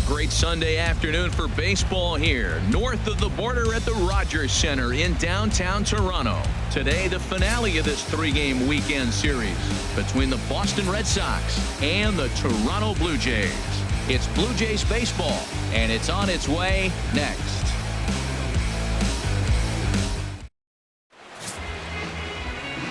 great Sunday afternoon for baseball here, north of the border at the Rogers Center in downtown Toronto. Today, the finale of this three-game weekend series between the Boston Red Sox and the Toronto Blue Jays. It's Blue Jays baseball, and it's on its way next.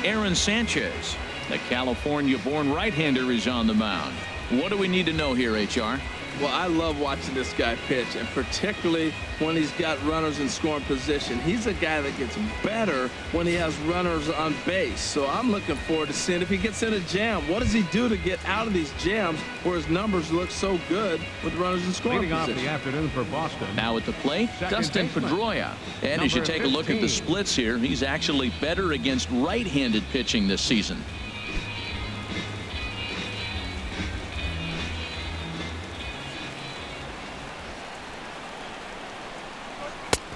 Aaron Sanchez, the California-born right-hander, is on the mound. What do we need to know here, HR? Well, I love watching this guy pitch, and particularly when he's got runners in scoring position. He's a guy that gets better when he has runners on base. So I'm looking forward to seeing if he gets in a jam. What does he do to get out of these jams where his numbers look so good with runners in scoring Leading position? off the afternoon for Boston. Now at the plate, Dustin Pedroia. And as you take a look at the splits here, he's actually better against right-handed pitching this season.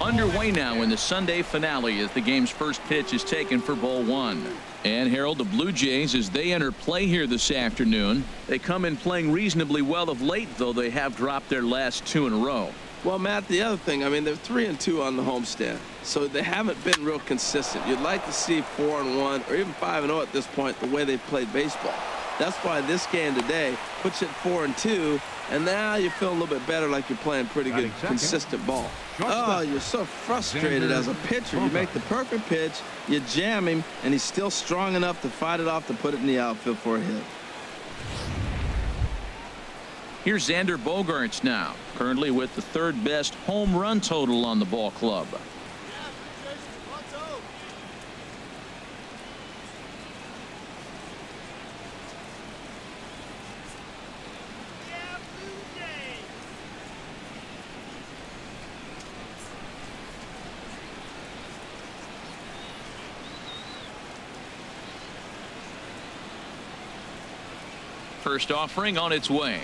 Underway now in the Sunday finale as the game's first pitch is taken for ball one. And Harold, the Blue Jays, as they enter play here this afternoon, they come in playing reasonably well of late, though they have dropped their last two in a row. Well, Matt, the other thing, I mean, they're 3-2 on the homestand, so they haven't been real consistent. You'd like to see 4-1 or even 5-0 at this point, the way they played baseball. That's why this game today puts it 4-2, and now you feel a little bit better, like you're playing pretty good, consistent ball. Oh, you're so frustrated as a pitcher. You make the perfect pitch, you jam him, and he's still strong enough to fight it off to put it in the outfield for a hit. Here's Xander Bogaerts now, currently with the third best home run total on the ball club. First offering on its way.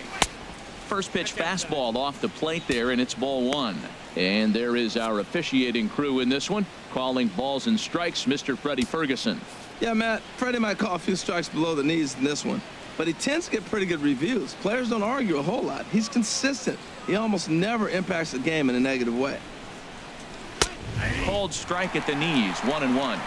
First pitch fastball off the plate there, and it's ball one. And there is our officiating crew in this one, calling balls and strikes, Mr. Freddie Ferguson. Yeah, Matt, Freddie might call a few strikes below the knees in this one, but he tends to get pretty good reviews. Players don't argue a whole lot. He's consistent. He almost never impacts the game in a negative way. Called strike at the knees, 1-1.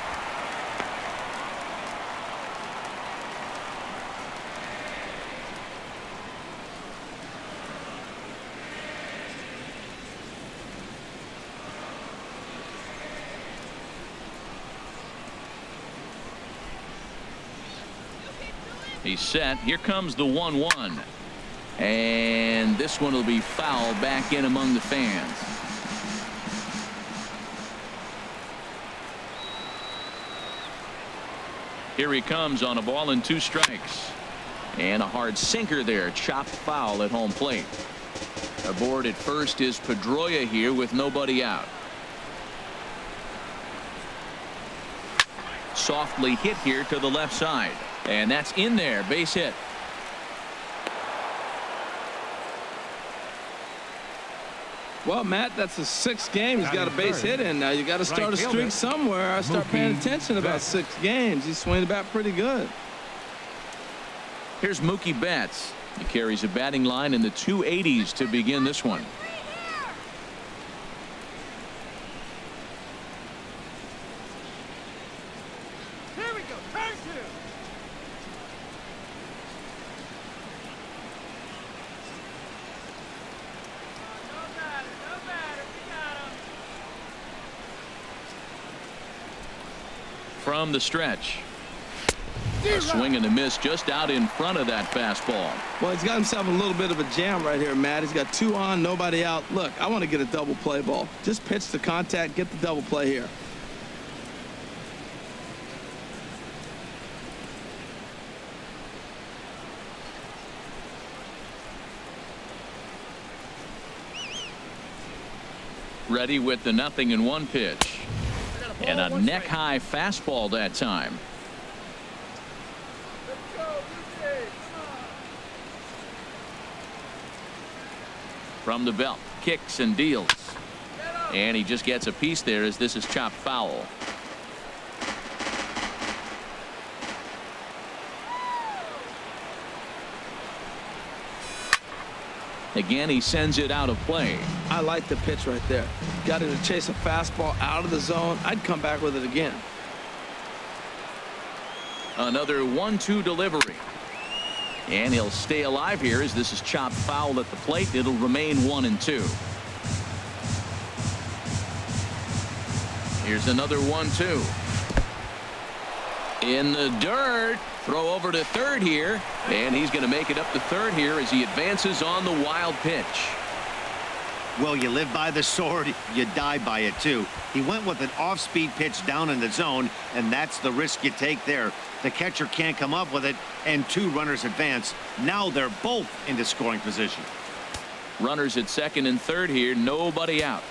He's set. Here comes the 1-1. And this one will be foul back in among the fans. Here he comes on a ball and 2 strikes. And a hard sinker there. Chopped foul at home plate. Aboard at first is Pedroia here with nobody out. Softly hit here to the left side. And that's in there. Base hit. Well, Matt, that's the 6th game. He's got a base hit in now. You got to start a streak somewhere. I start paying attention about 6 games. He's swinging the bat pretty good. Here's Mookie Betts. He carries a batting line in the 280s to begin this one. From the stretch. A swing and a miss just out in front of that fastball. Well, he's got himself a little bit of a jam right here, Matt. He's got 2 on, nobody out. Look, I want to get a double play ball. Just pitch the contact, get the double play here. Ready with the 0-1 pitch. And a neck-high fastball that time. From the belt, kicks and deals. And he just gets a piece there as this is chopped foul. Again, he sends it out of play. I like the pitch right there. Got him to chase a fastball out of the zone. I'd come back with it again. Another 1-2 delivery. And he'll stay alive here as this is chopped foul at the plate. It'll remain 1-2. Here's another 1-2. In the dirt. Throw over to third here. And he's going to make it up to third here as he advances on the wild pitch. Well, you live by the sword, you die by it too. He went with an off-speed pitch down in the zone, and that's the risk you take there. The catcher can't come up with it, and 2 runners advance. Now they're both into scoring position. Runners at second and third here, nobody out.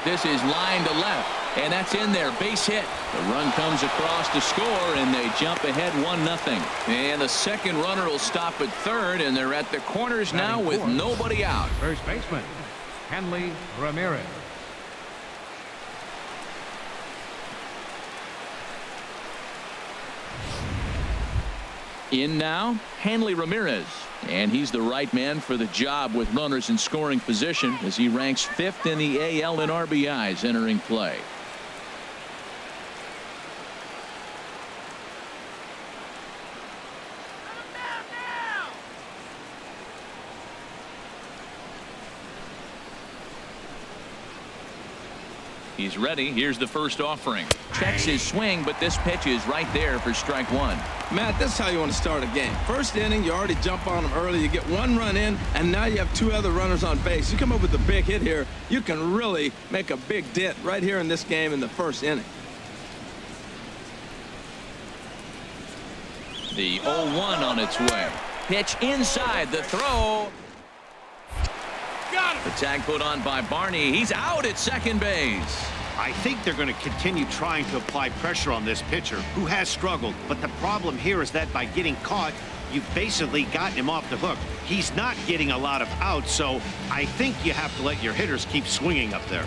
This is line to left, and that's in there. Base hit. The run comes across to score, and they jump ahead 1-0. And the second runner will stop at third, and they're at the corners now with nobody out. First baseman, Hanley Ramirez. In now, Hanley Ramirez. And he's the right man for the job with runners in scoring position as he ranks 5th in the AL in RBIs entering play. He's ready. Here's the first offering. Checks his swing, but this pitch is right there for strike 1. Matt, this is how you want to start a game. First inning, you already jump on them early. You get 1 run in, and now you have 2 other runners on base. You come up with a big hit here, you can really make a big dent right here in this game in the first inning. The 0-1 on its way. Pitch inside the throw. The tag put on by Barney. He's out at second base. I think they're going to continue trying to apply pressure on this pitcher, who has struggled. But the problem here is that by getting caught, you've basically gotten him off the hook. He's not getting a lot of outs, so I think you have to let your hitters keep swinging up there.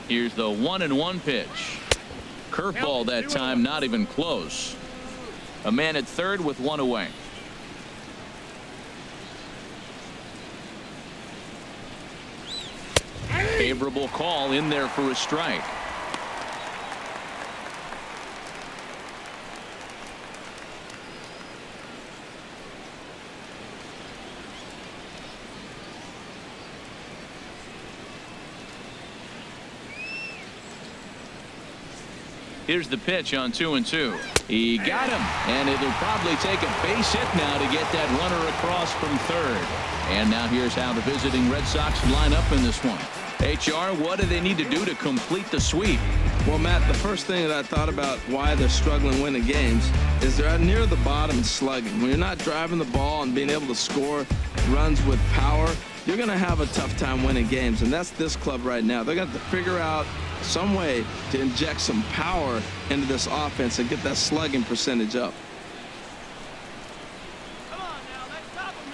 Here's the 1-1 pitch. Curveball that time, not even close. A man at third with 1 away. Favorable call in there for a strike. Here's the pitch on 2-2. He got him, and it'll probably take a base hit now to get that runner across from third. And now here's how the visiting Red Sox line up in this one. HR, what do they need to do to complete the sweep? Well, Matt, the first thing that I thought about why they're struggling winning games is they're near the bottom and slugging. When you're not driving the ball and being able to score runs with power, you're going to have a tough time winning games, and that's this club right now. They're going to have to figure out some way to inject some power into this offense and get that slugging percentage up. Come on now, let's stop him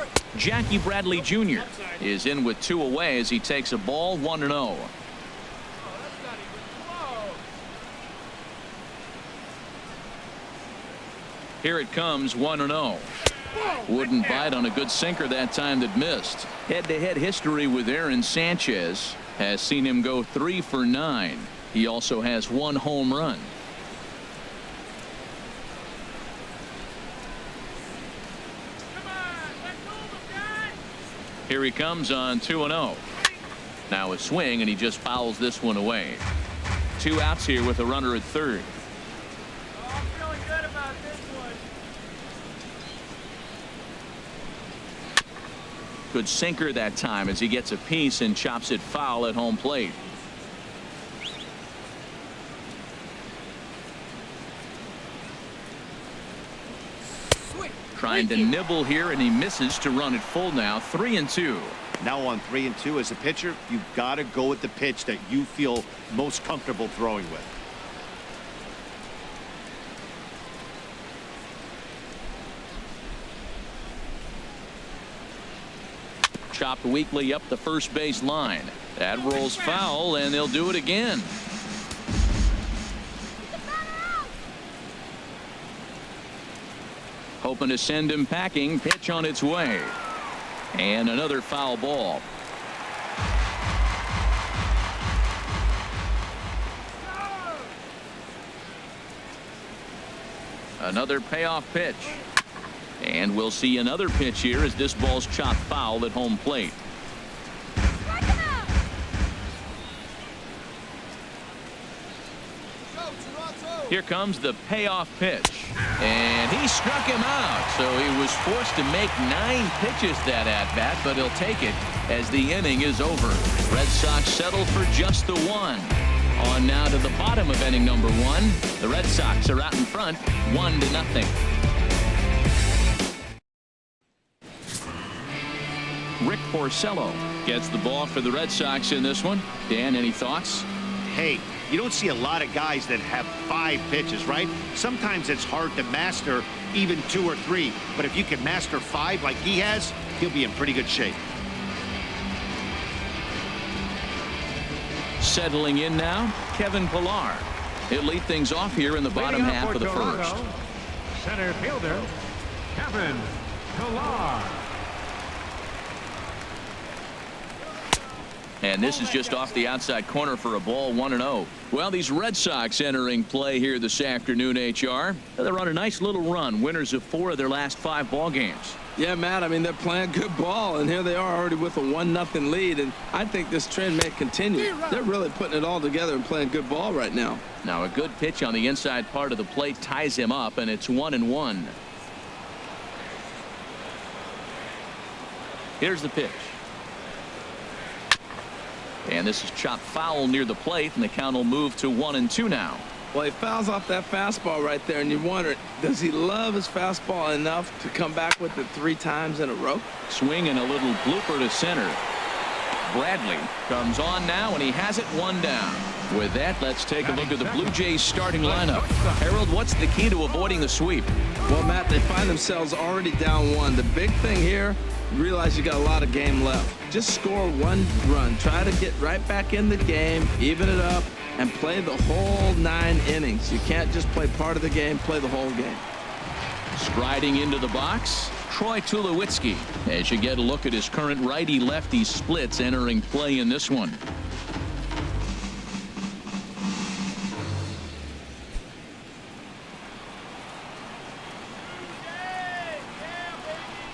here. Jackie Bradley Jr. is in with 2 away as he takes a ball 1-0. Here it comes 1-0. Wouldn't bite on a good sinker that time that missed. Head-to-head history with Aaron Sanchez has seen him go 3 for 9. He also has 1 home run. Here he comes on 2-0. Now a swing, and he just fouls this one away. 2 outs here with a runner at third. I'm feeling good about this one. Good sinker that time as he gets a piece and chops it foul at home plate. Trying to nibble here, and he misses to run it full now. 3-2. Now on 3-2 as a pitcher, you've got to go with the pitch that you feel most comfortable throwing with. Chopped weakly up the first base line. That rolls foul, and they'll do it again. Hoping to send him packing. Pitch on its way. And another foul ball. Another payoff pitch. And we'll see another pitch here as this ball's chopped foul at home plate. Here comes the payoff pitch. And he struck him out. So he was forced to make 9 pitches that at-bat, but he'll take it as the inning is over. Red Sox settle for just the one. On now to the bottom of inning number 1. The Red Sox are out in front, 1-0. Rick Porcello gets the ball for the Red Sox in this one. Dan, any thoughts? Hey, you don't see a lot of guys that have 5 pitches, right? Sometimes it's hard to master even 2 or 3. But if you can master 5 like he has, he'll be in pretty good shape. Settling in now, Kevin Pillar. He'll lead things off here in the bottom half of the first. Center fielder, Kevin Pillar. And this is just off the outside corner for a ball, 1-0. Well, these Red Sox entering play here this afternoon, HR. They're on a nice little run, winners of 4 of their last 5 ball games. Yeah, Matt, I mean, they're playing good ball, and here they are already with a 1-0 lead, and I think this trend may continue. They're really putting it all together and playing good ball right now. Now a good pitch on the inside part of the plate ties him up, and it's 1-1. Here's the pitch. And this is chopped foul near the plate, and the count will move to 1-2 now. Well, he fouls off that fastball right there, and you wonder, does he love his fastball enough to come back with it 3 times in a row? Swing and a little blooper to center. Bradley comes on now, and he has it 1 down. With that, let's take a look at the Blue Jays starting lineup. Harold, what's the key to avoiding the sweep? Well, Matt, they find themselves already down 1. The big thing here, realize you got a lot of game left. Just score 1 run. Try to get right back in the game, even it up, and play the whole 9 innings. You can't just play part of the game, play the whole game. Striding into the box, Troy Tulowitzki. As you get a look at his current righty-lefty splits entering play in this one.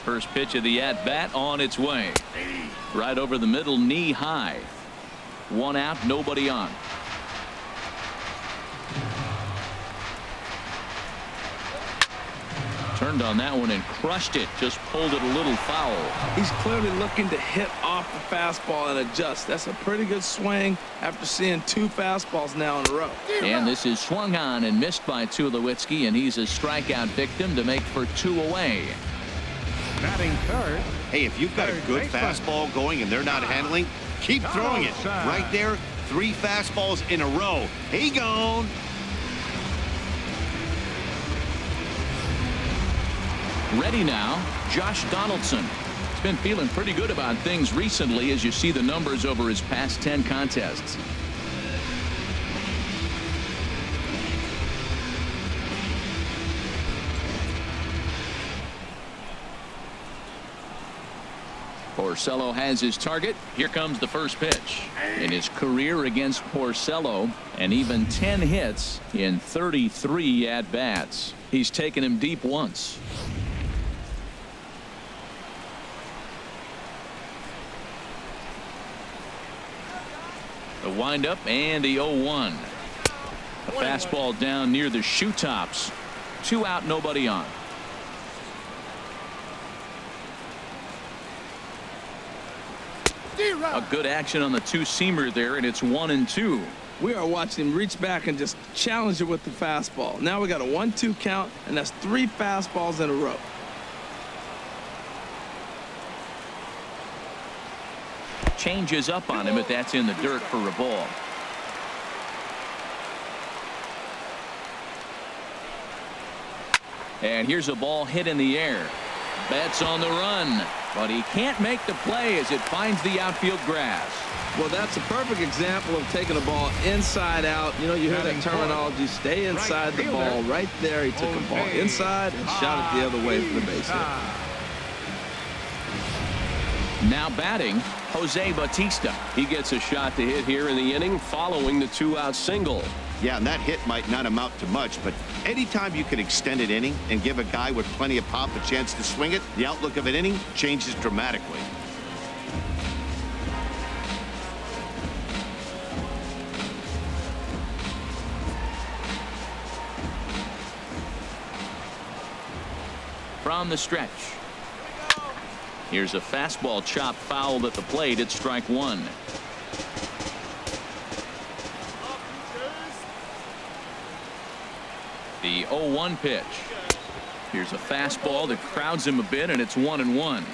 First pitch of the at-bat on its way. Right over the middle, knee high. 1 out, nobody on. Turned on that one and crushed it. Just pulled it a little foul. He's clearly looking to hit off the fastball and adjust. That's a pretty good swing after seeing 2 fastballs now in a row. And this is swung on and missed by Tulowitzki, and he's a strikeout victim to make for 2 away. Batting third. Hey, if you've got a good fastball going and they're not handling, keep throwing it. Right there, 3 fastballs in a row. He gone. Ready now, Josh Donaldson. He's been feeling pretty good about things recently as you see the numbers over his past 10 contests. Porcello has his target. Here comes the first pitch. In his career against Porcello, and even 10 hits in 33 at-bats. He's taken him deep once. The windup and the 0-1. A fastball down near the shoe tops. 2 out, nobody on. A good action on the 2-seamer there, and it's 1-2. We are watching him reach back and just challenge it with the fastball. Now we got a 1-2 count, and that's 3 fastballs in a row. Changes up on him, but that's in the dirt for a ball. And here's a ball hit in the air. Bets on the run, but he can't make the play as it finds the outfield grass. Well, that's a perfect example of taking a ball inside out. You know, you hear that terminology, stay inside the ball. Right there, he took a ball inside and shot it the other way for the base hit. Now batting, Jose Bautista. He gets a shot to hit here in the inning following the 2-out single. Yeah, and that hit might not amount to much, but anytime you can extend an inning and give a guy with plenty of pop a chance to swing it, the outlook of an inning changes dramatically. From the stretch. Here's a fastball chopped foul at the plate at strike one. The 0-1 pitch. Here's a fastball that crowds him a bit, and it's 1-1.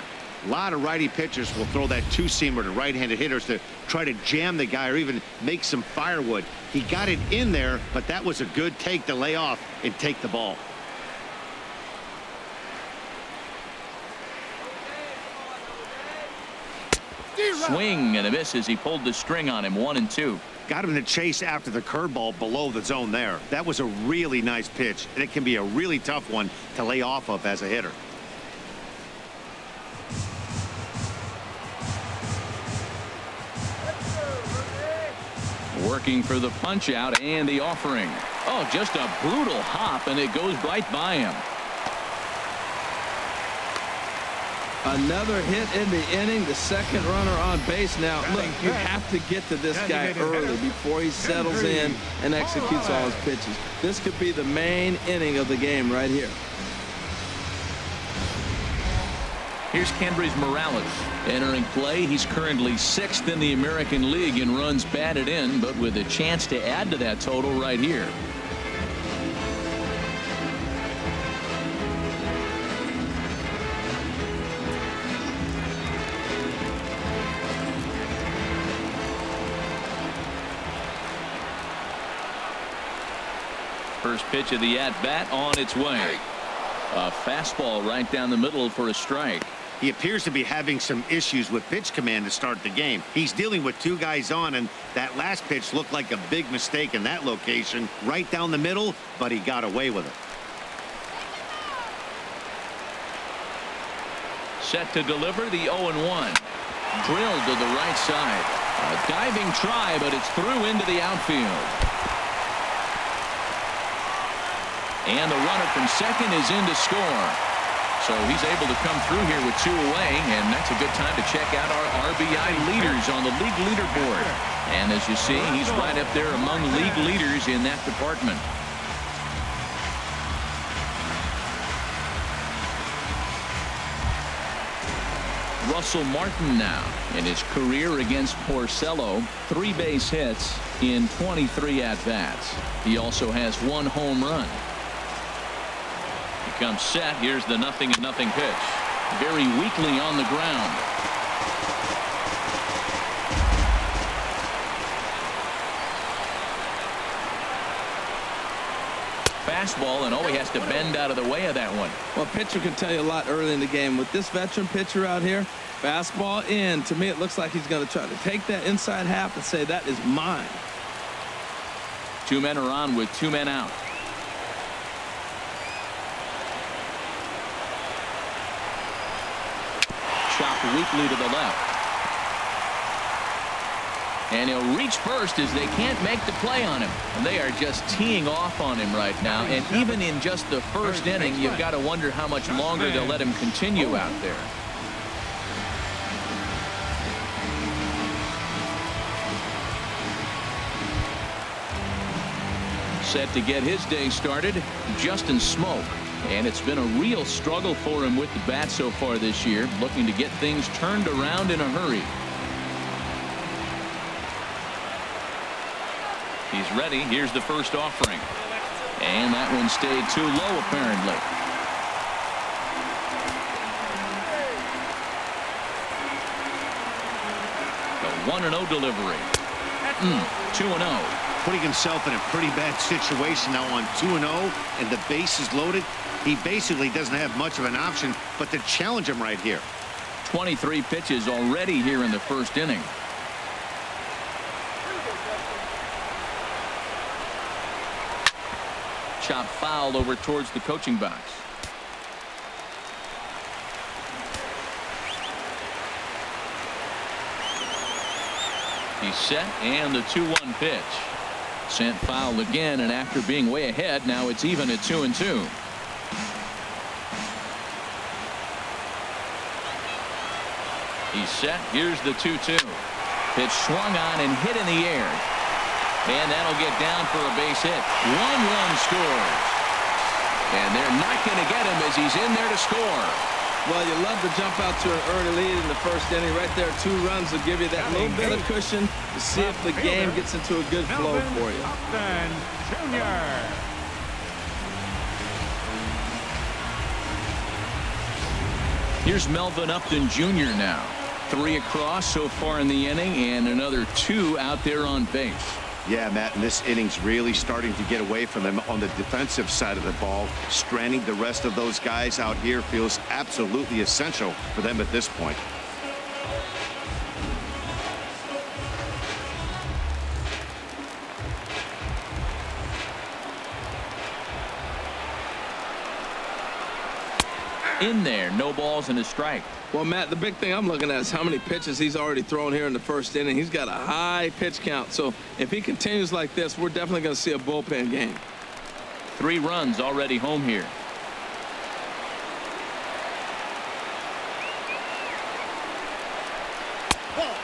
A lot of righty pitchers will throw that two-seamer to right-handed hitters to try to jam the guy or even make some firewood. He got it in there, but that was a good take to lay off and take the ball. Swing and a miss as he pulled the string on him. 1-2. Got him to chase after the curveball below the zone there. That was a really nice pitch, and it can be a really tough one to lay off of as a hitter. Working for the punch out and the offering. Oh, just a brutal hop, and it goes right by him. Another hit in the inning, the second runner on base. Now, look, you have to get to this guy early before he settles in and executes all his pitches. This could be the main inning of the game right here. Here's Kendrys Morales entering play. He's currently 6th in the American League in runs batted in, but with a chance to add to that total right here. First pitch of the at-bat on its way. A fastball right down the middle for a strike. He appears to be having some issues with pitch command to start the game. He's dealing with two guys on, and that last pitch looked like a big mistake in that location. Right down the middle, but he got away with it. Set to deliver the 0-1. Drilled to the right side. A diving try, but it's through into the outfield. And the runner from second is in to score. So he's able to come through here with 2 away, and that's a good time to check out our RBI leaders on the league leaderboard. And as you see, he's right up there among league leaders in that department. Russell Martin now in his career against Porcello, 3 base hits in 23 at-bats. He also has 1 home run. Comes set. Here's the 0-0 pitch. Very weakly on the ground. Fastball, and he has to bend out of the way of that one. Well, pitcher can tell you a lot early in the game. With this veteran pitcher out here, fastball in. To me, it looks like he's going to try to take that inside half and say, that is mine. 2 men are on with 2 men out. Chopped weakly to the left. And he'll reach first as they can't make the play on him. And they are just teeing off on him right now. And even in just the first inning, you've got to wonder how much longer they'll let him continue out there. Set to get his day started, Justin Smoke. And it's been a real struggle for him with the bat so far this year, looking to get things turned around in a hurry. He's ready. Here's the first offering. And that one stayed too low, apparently. The 1-0 delivery. 2-0. putting himself in a pretty bad situation now on 2-0, and the base is loaded. He basically doesn't have much of an option but to challenge him right here. 23 pitches already here in the first inning. Chop foul over towards the coaching box. He's set, and the 2-1 pitch. Sent foul again, and after being way ahead, now it's even at 2-2. He's set. Here's the 2-2. Pitch swung on and hit in the air. And that'll get down for a base hit. 1 run scores. And they're not going to get him as he's in there to score. Well, you love to jump out to an early lead in the first inning. Right there, 2 runs will give you that little bit of cushion to see if the game gets into a good flow for you. Upton Jr. Here's Melvin Upton Jr. now. 3 across so far in the inning, and another 2 out there on base. Yeah, Matt, and this inning's really starting to get away from them on the defensive side of the ball. Stranding the rest of those guys out here feels absolutely essential for them at this point. In there, no balls and a strike. Well, Matt, the big thing I'm looking at is how many pitches he's already thrown here in the first inning. He's got a high pitch count. So if he continues like this, we're definitely going to see a bullpen game. 3 runs already home here.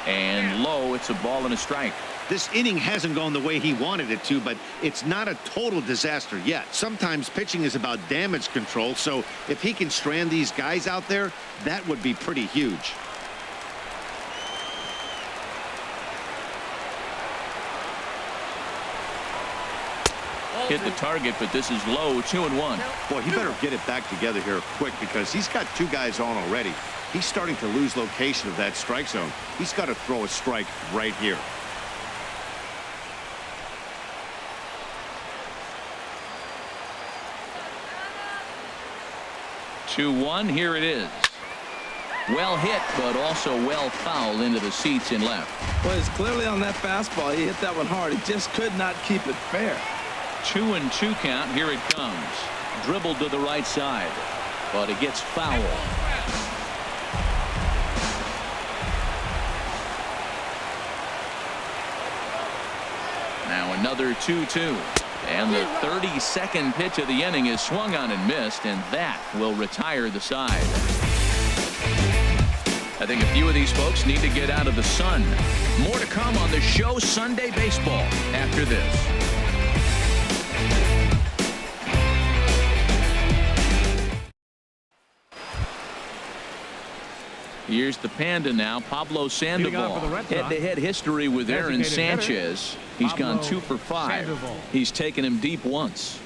And low, it's a ball and a strike. This inning hasn't gone the way he wanted it to, but it's not a total disaster yet. Sometimes pitching is about damage control, so if he can strand these guys out there, that would be pretty huge. Hit the target, but this is low. 2-1. Boy, he better get it back together here quick because he's got 2 guys on already. He's starting to lose location of that strike zone. He's got to throw a strike right here. Two-1. Here it is. Well hit, but also well fouled into the seats in left. Well, it's clearly on that fastball. He hit that one hard. He just could not keep it fair. 2-2 count. Here it comes. Dribbled to the right side, but it gets foul. Now another 2-2. And the 32nd pitch of the inning is swung on and missed, and that will retire the side. I think a few of these folks need to get out of the sun. More to come on the show Sunday Baseball after this. Here's the Panda now, Pablo Sandoval. Head-to-head history with Aaron Sanchez. He's gone 2 for 5. He's taken him deep once.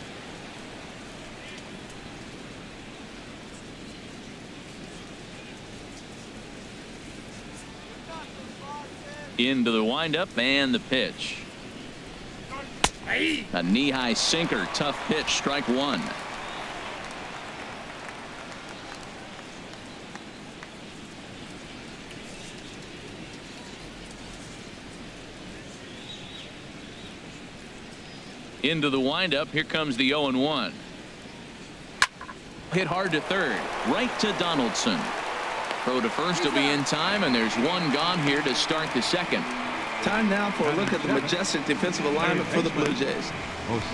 Into the windup and the pitch. A knee-high sinker, tough pitch, strike 1. Into the windup. Here comes the 0-1. Hit hard to third. Right to Donaldson. Throw to first will be in time, and there's 1 gone here to start the second. Time now for a look at the majestic defensive alignment for the Blue Jays.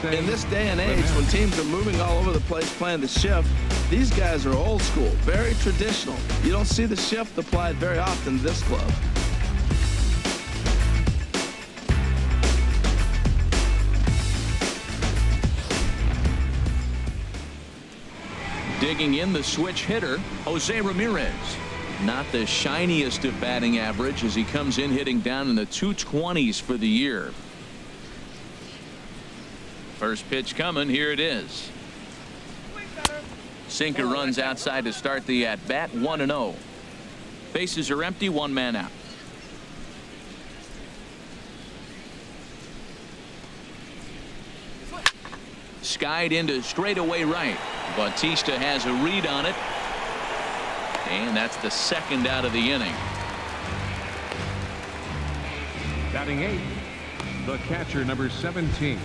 In this day and age, when teams are moving all over the place playing the shift, these guys are old school, very traditional. You don't see the shift applied very often to this club. Digging in, the switch hitter, Jose Ramirez. Not the shiniest of batting average as he comes in hitting down in the 220s for the year. First pitch coming. Here it is. Sinker runs outside to start the at-bat. 1-0. Bases are empty. 1 man out. skied into straightaway right. Bautista has a read on it. And that's the second out of the inning. Batting 8th, the catcher, number 17,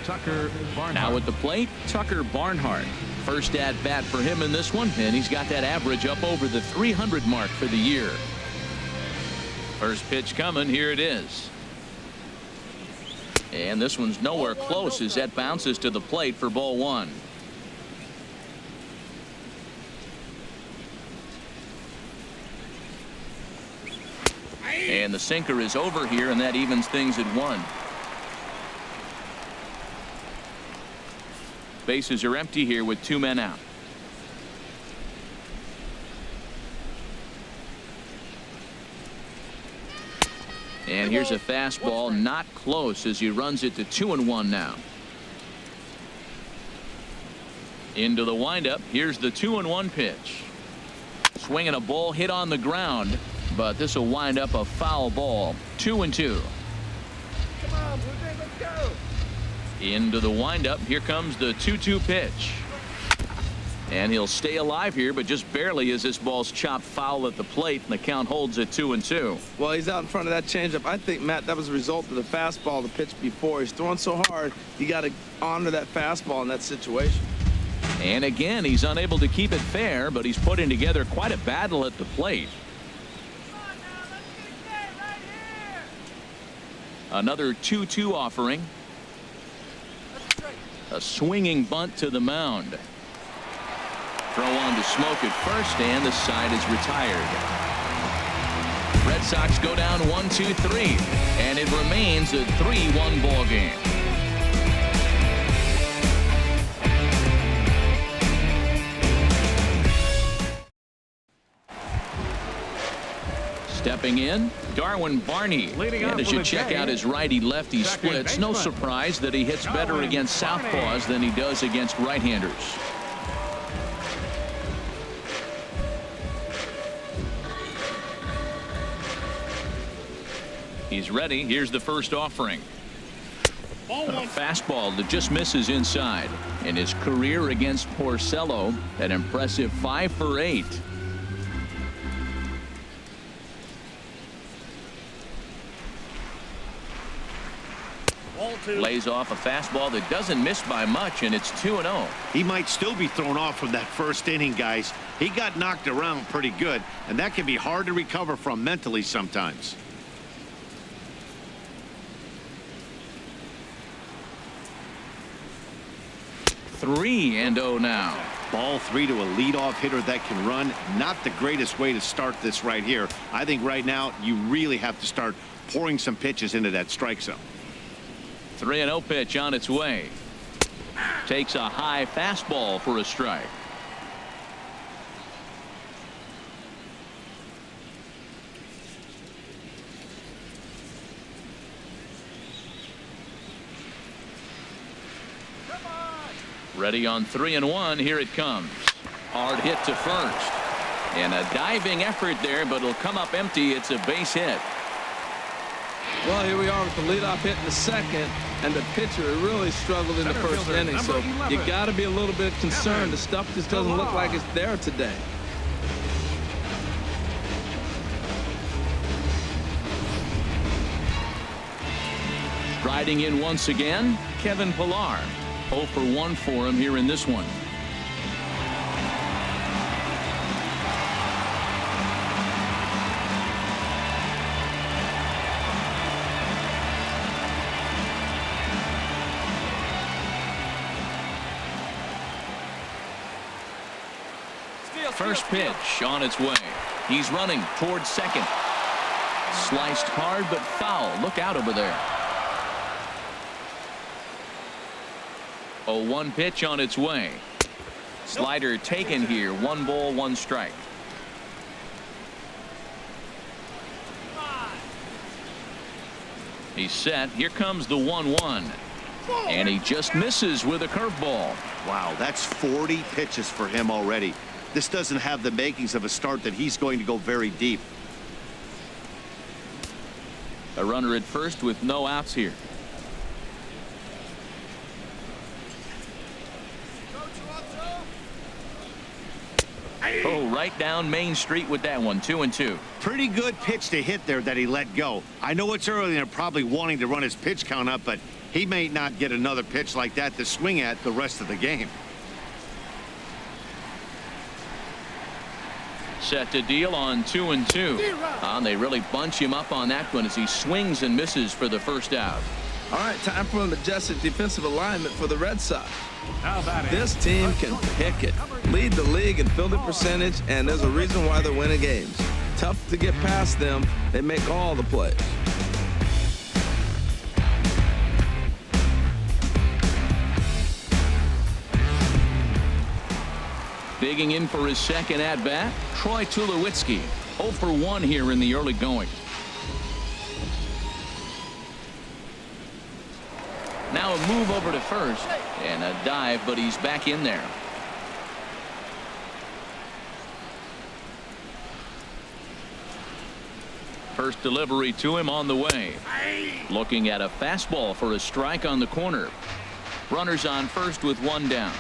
Tucker Barnhart. Now at the plate, Tucker Barnhart. First at bat for him in this one, and he's got that average up over the 300 mark for the year. First pitch coming. Here it is. And this one's nowhere close as that bounces to the plate for ball one. And the sinker is over here, and that evens things at 1. Bases are empty here with 2 men out. And here's a fastball, not close, as he runs it to 2-1 now. Into the windup. Here's the 2-1 pitch. Swinging a ball hit on the ground, but this will wind up a foul ball. 2-2. Come on, Blue Jays, let's go. Into the windup. Here comes the 2-2 pitch. And he'll stay alive here, but just barely as this ball's chopped foul at the plate, and the count holds at 2-2. Well, he's out in front of that changeup. I think, Matt, that was a result of the fastball the pitch before. He's throwing so hard, you got to honor that fastball in that situation. And again, he's unable to keep it fair, but he's putting together quite a battle at the plate. Come on now, let's get it right here. Another 2-2 offering. That's straight. A swinging bunt to the mound. Throw on to Smoke at first, and the side is retired. Red Sox go down 1-2-3, and it remains a 3-1 ball game. Stepping in, Darwin Barney. Leading And off as for you the check day, out his righty-lefty second splits, no baseman, surprise that he hits better Darwin against Barney. southpaws than he does against right-handers. He's ready. Here's the first offering. A fastball that just misses inside. In his career against Porcello, an impressive 5 for 8. Lays off a fastball that doesn't miss by much, and it's 2-0. He might still be thrown off from that first inning, guys. He got knocked around pretty good, and that can be hard to recover from mentally sometimes. Three and 0 now. Ball 3 to a leadoff hitter that can run. Not the greatest way to start this right here. I think right now you really have to start pouring some pitches into that strike zone. 3-0 pitch on its way. Takes a high fastball for a strike. Ready on 3-1. Here it comes. Hard hit to first. And a diving effort there, but it'll come up empty. It's a base hit. Well, here we are with the leadoff hit in the second, and the pitcher really struggled in the Center first fielder, inning. So number 11. you got to be a little bit concerned. The stuff just doesn't look like it's there today. Striding in once again, Kevin Pillar. 0 for 1 for him here in this one. First pitch on its way. He's running towards second. Sliced hard but foul. Look out over there. 0-1 pitch on its way. Slider taken here. 1 ball, 1 strike. He's set. Here comes the 1-1. And he just misses with a curveball. Wow, that's 40 pitches for him already. This doesn't have the makings of a start that he's going to go very deep. A runner at first with no outs here. Oh, right down Main Street with that one. 2-2. Pretty good pitch to hit there that he let go. I know it's early and they're probably wanting to run his pitch count up, but he may not get another pitch like that to swing at the rest of the game. Set to deal on 2-2. They really bunch him up on that one as he swings and misses for the first out. All right, time for an adjusted defensive alignment for the Red Sox. Now batting. This team can pick it, lead the league in fielding percentage, and there's a reason why they're winning games. Tough to get past them. They make all the plays. Digging in for his second at-bat, Troy Tulowitzki. 0 for 1 here in the early going. Now a move over to first and a dive, but he's back in there. First delivery to him on the way. Looking at a fastball for a strike on the corner. Runners on first with one down.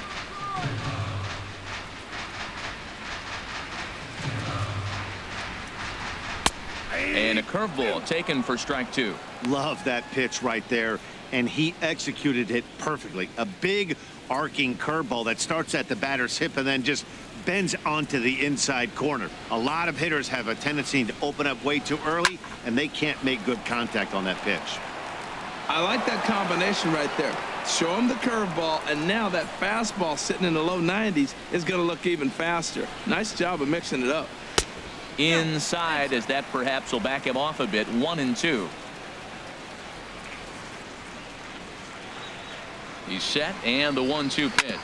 And a curveball taken for strike 2. Love that pitch right there, and he executed it perfectly. A big arcing curveball that starts at the batter's hip and then just bends onto the inside corner. A lot of hitters have a tendency to open up way too early, and they can't make good contact on that pitch. I like that combination right there. Show him the curveball, and now that fastball sitting in the low 90s is going to look even faster. Nice job of mixing it up. Inside, as that perhaps will back him off a bit. 1-2. He's set, and the 1-2 pitch.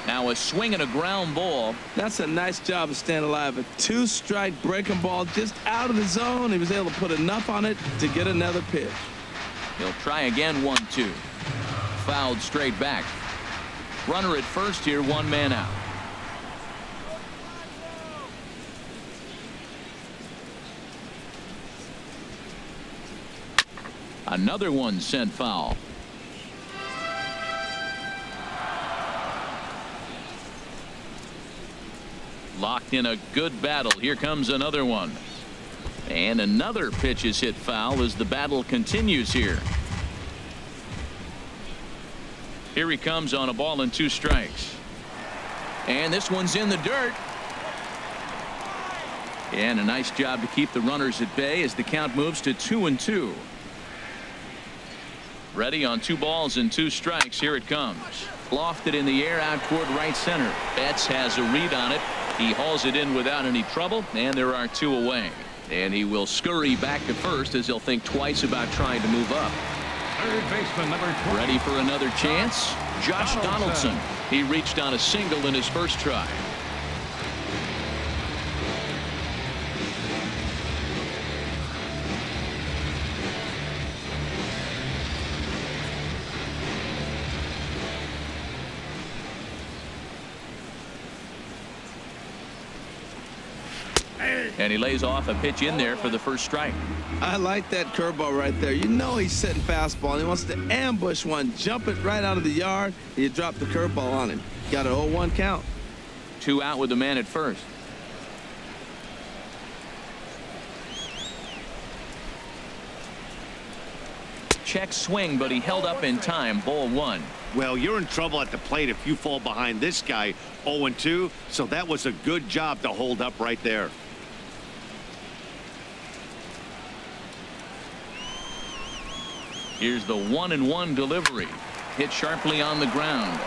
Now a swing and a ground ball. That's a nice job of staying alive. A 2-strike breaking ball just out of the zone. He was able to put enough on it to get another pitch. He'll try again. 1-2. Fouled straight back. Runner at first here, one man out. Another one sent foul. Locked in a good battle. Here comes another one. And another pitch is hit foul as the battle continues here. Here he comes on a ball and 2 strikes. And this one's in the dirt. And a nice job to keep the runners at bay as the count moves to 2-2. Ready on 2 balls and 2 strikes. Here it comes. Lofted in the air out toward right center. Betts has a read on it. He hauls it in without any trouble, and there are 2 away. And he will scurry back to first as he'll think twice about trying to move up. Third baseman number 20. Ready for another chance? Josh Donaldson. He reached on a single in his first try. And he lays off a pitch in there for the first strike. I like that curveball right there. You know he's setting fastball, and he wants to ambush one, jump it right out of the yard, and you drop the curveball on him. Got an 0-1 count. 2 out with the man at first. Check swing, but he held up in time. Ball 1. Well, you're in trouble at the plate if you fall behind this guy 0-2, so that was a good job to hold up right there. Here's the 1-1 delivery. Hit sharply on the ground.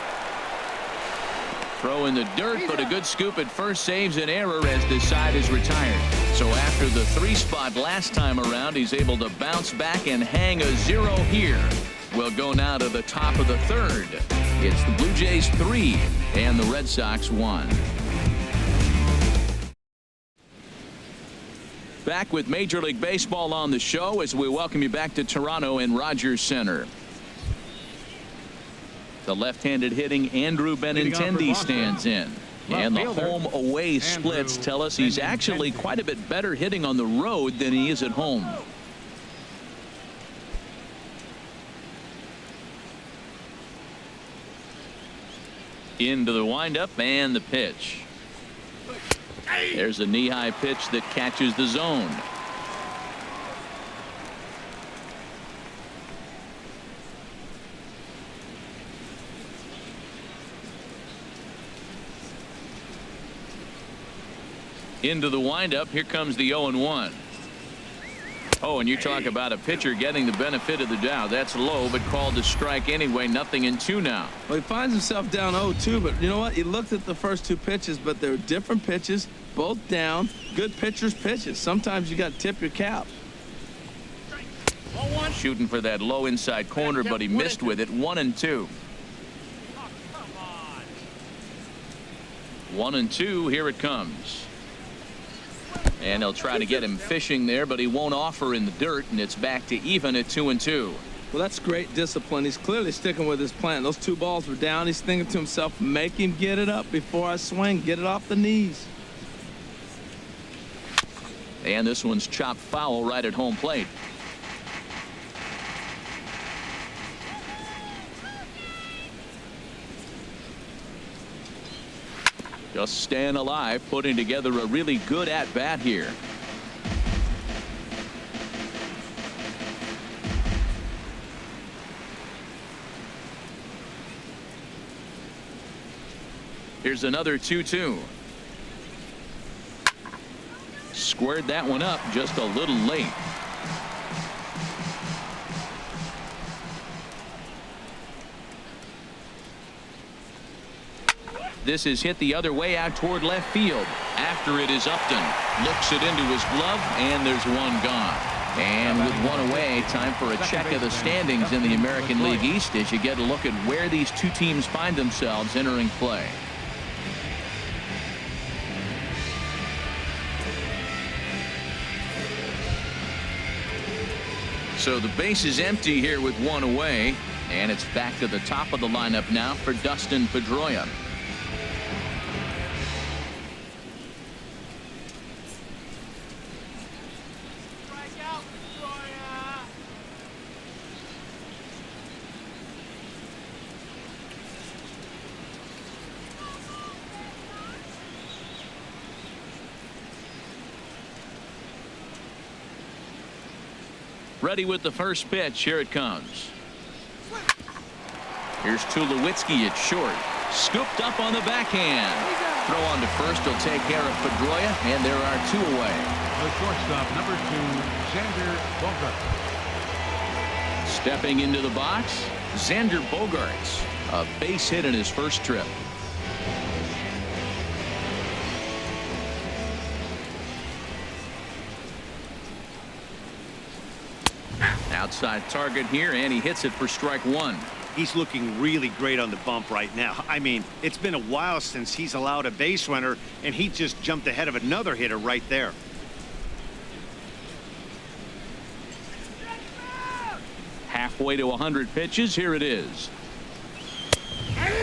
Throw in the dirt, but a good scoop at first saves an error as this side is retired. So after the 3 spot last time around, he's able to bounce back and hang a 0 here. We'll go now to the top of the 3rd. It's the Blue Jays 3 and the Red Sox 1. Back with Major League Baseball on the show as we welcome you back to Toronto and Rogers Center. The left-handed hitting Andrew Benintendi stands in. And the home-away splits tell us he's actually quite a bit better hitting on the road than he is at home. Into the windup and the pitch. There's a knee-high pitch that catches the zone. Into the windup. Here comes the 0-1. Oh, and you talk about a pitcher getting the benefit of the doubt. That's low, but called a strike anyway. 0-2 now. Well, he finds himself down 0-2, but you know what? He looked at the first two pitches, but they were different pitches, both down. Good pitchers' pitches. Sometimes you got to tip your cap. Shooting for that low inside corner, but he missed with it. 1-2. 1-2. Here it comes. And they'll try to get him fishing there, but he won't offer in the dirt, and it's back to even at 2-2. Well, that's great discipline. He's clearly sticking with his plan. Those two balls were down. He's thinking to himself, make him get it up before I swing. Get it off the knees. And this one's chopped foul right at home plate. Just staying alive, putting together a really good at-bat here. Here's another 2-2. Squared that one up just a little late. This is hit the other way out toward left field. After it is Upton. Looks it into his glove, and there's one gone. And with one away, time for a check of the standings in the American League East as you get a look at where these two teams find themselves entering play. So the base is empty here with one away, and it's back to the top of the lineup now for Dustin Pedroia. Ready with the first pitch. Here it comes. Here's Tulowitzki at short. Scooped up on the backhand. Throw on to first will take care of Pedroia, and there are two away. The shortstop, number 2, Xander Bogaerts. Stepping into the box, Xander Bogaerts. A base hit in his first trip. Outside target here, and he hits it for strike one. He's looking really great on the bump right now. I mean, it's been a while since he's allowed a base runner, and he just jumped ahead of another hitter right there. Halfway to 100 pitches. Here it is.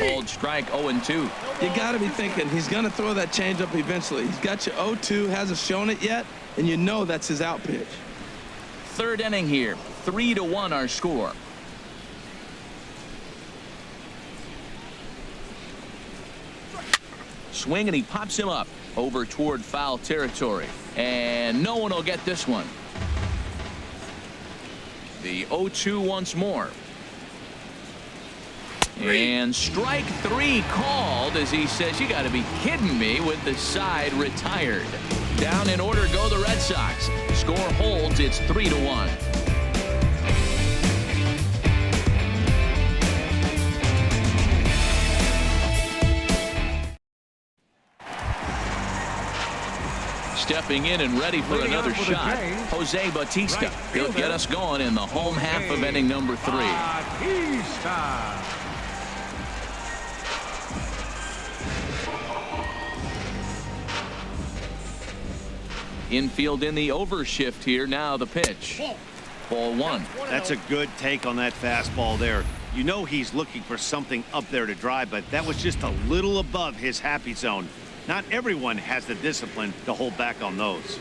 Called strike 0-2. You got to be thinking he's going to throw that changeup eventually. He's got you 0-2, hasn't shown it yet, and you know that's his out pitch. Third inning here. 3-1 our score. Swing, and he pops him up over toward foul territory. And no one will get this one. The 0-2 once more. And strike three called as he says, you got to be kidding me, with the side retired. Down in order go the Red Sox. Score holds. It's 3-1. Stepping in and ready for another shot, Jose Bautista. He'll get us going in the home half of inning number 3. Bautista. Infield in the overshift here. Now the pitch. Ball 1. That's a good take on that fastball there. You know he's looking for something up there to drive, but that was just a little above his happy zone. Not everyone has the discipline to hold back on those.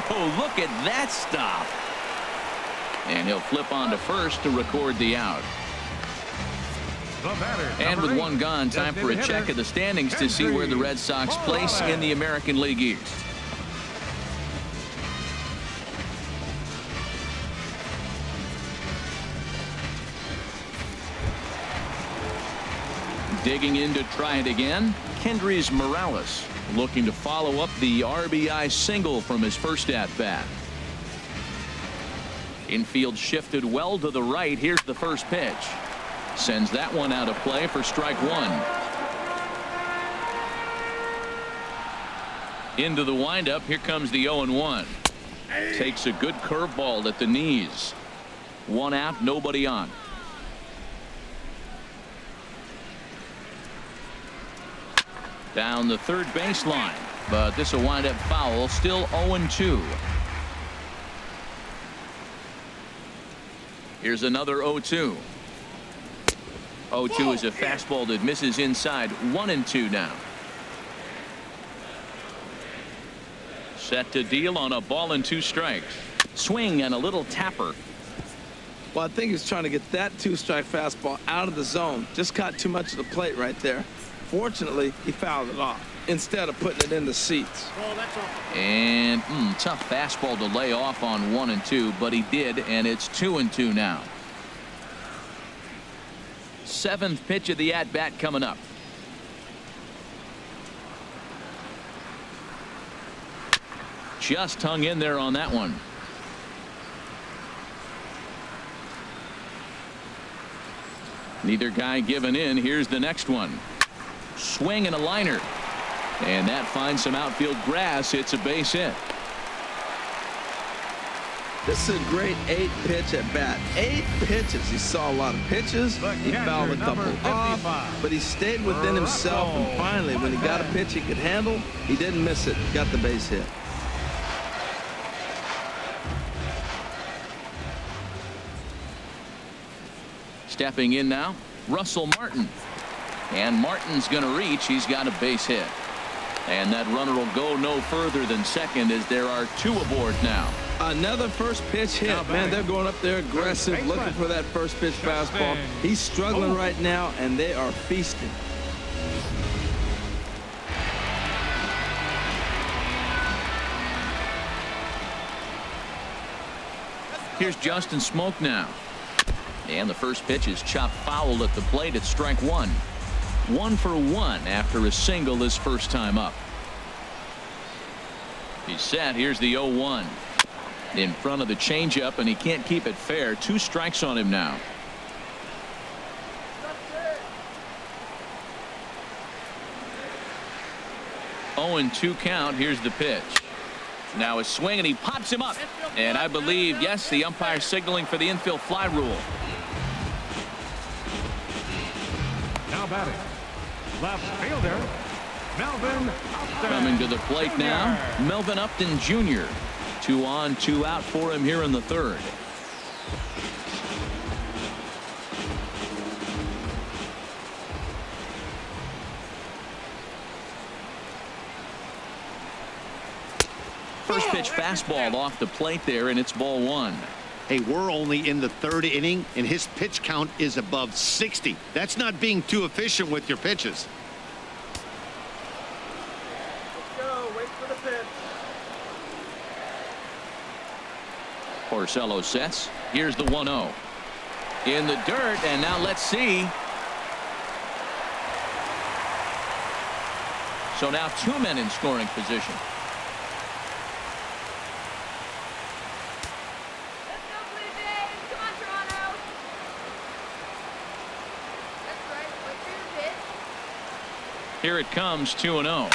Oh, look at that stop. And he'll flip on to first to record the out. The batter, And number with 8, one gone, time for a designated check hitter, of the standings to see where the Red Sox place in the American League East. Digging in to try it again, Kendrys Morales looking to follow up the RBI single from his first at-bat. Infield shifted well to the right. Here's the first pitch. Sends that one out of play for strike one. Into the windup. Here comes the 0-1. Takes a good curveball at the knees. One out, nobody on. Down the third baseline, but this will wind up foul. Still 0-2. Here's another 0-2. 0-2 is a fastball that misses inside. 1-2 now. Set to deal on a ball and 2 strikes. Swing and a little tapper. Well, I think he's trying to get that 2-strike fastball out of the zone. Just caught too much of the plate right there. Fortunately, he fouled it off instead of putting it in the seats. And tough fastball to lay off on 1-2, but he did, and it's 2-2 now. 7th pitch of the at-bat coming up. Just hung in there on that one. Neither guy giving in. Here's the next one. Swing and a liner. And that finds some outfield grass. It's a base hit. This is a great 8-pitch at bat. 8 pitches. He saw a lot of pitches. He fouled a couple off, but he stayed within himself. And finally, when he got a pitch he could handle, he didn't miss it. Got the base hit. Stepping in now, Russell Martin. And Martin's going to reach. He's got a base hit. And that runner will go no further than second as there are 2 aboard now. Another first pitch hit. Man, they're going up there aggressive, looking for that first pitch fastball. He's struggling right now, and they are feasting. Here's Justin Smoke now. And the first pitch is chopped foul at the plate at strike 1. 1 for 1 after a single his first time up. He's set. Here's the 0-1. In front of the changeup, and he can't keep it fair. 2 strikes on him now. Oh, and 2 count. Here's the pitch. Now a swing, and he pops him up. And I believe, yes, the umpire signaling for the infield fly rule. Now batting, left fielder, Melvin Upton. Coming to the plate now, Melvin Upton Jr. 2 on, 2 out for him here in the 3rd. First pitch fastball off the plate there, and it's ball 1. Hey, we're only in the 3rd inning, and his pitch count is above 60. That's not being too efficient with your pitches. Let's go. Wait for the pitch. Porcello sets. Here's the 1-0. In the dirt, and now let's see. So now 2 men in scoring position. Let's go, Blue Jays. Come on, Toronto. That's right. Wait for your pitch. Here it comes, 2-0.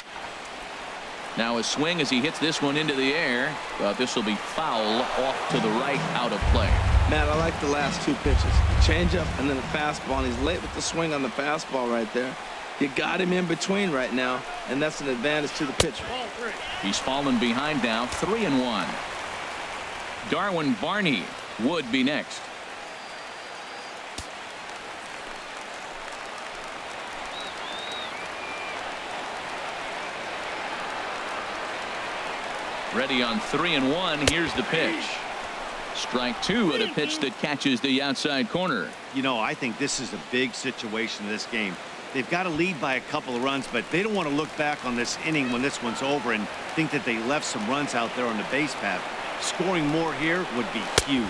Now a swing as he hits this one into the air, but this will be foul off to the right, out of play. Matt, I like the last 2 pitches. Change up and then a fastball, and he's late with the swing on the fastball right there. You got him in between right now, and that's an advantage to the pitcher. He's fallen behind now, 3-1. Darwin Barney would be next. Ready on 3-1. Here's the pitch. Strike two at a pitch that catches the outside corner. You know, I think this is a big situation in this game. They've got to lead by a couple of runs, but they don't want to look back on this inning when this one's over and think that they left some runs out there on the base path. Scoring more here would be huge.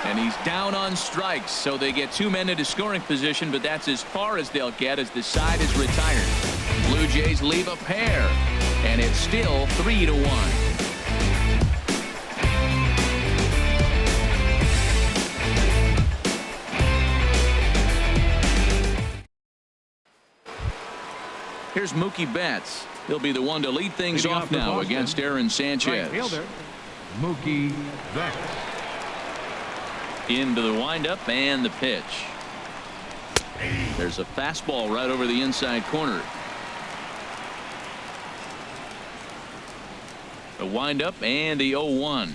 And he's down on strikes, so they get two men into scoring position, but that's as far as they'll get as the side is retired. Blue Jays leave a pair, and it's still 3-1. Here's Mookie Betts. He'll be the one to lead things off now against Aaron Sanchez. Right fielder, Mookie Betts. Into the windup and the pitch. There's a fastball right over the inside corner. The windup and the 0-1.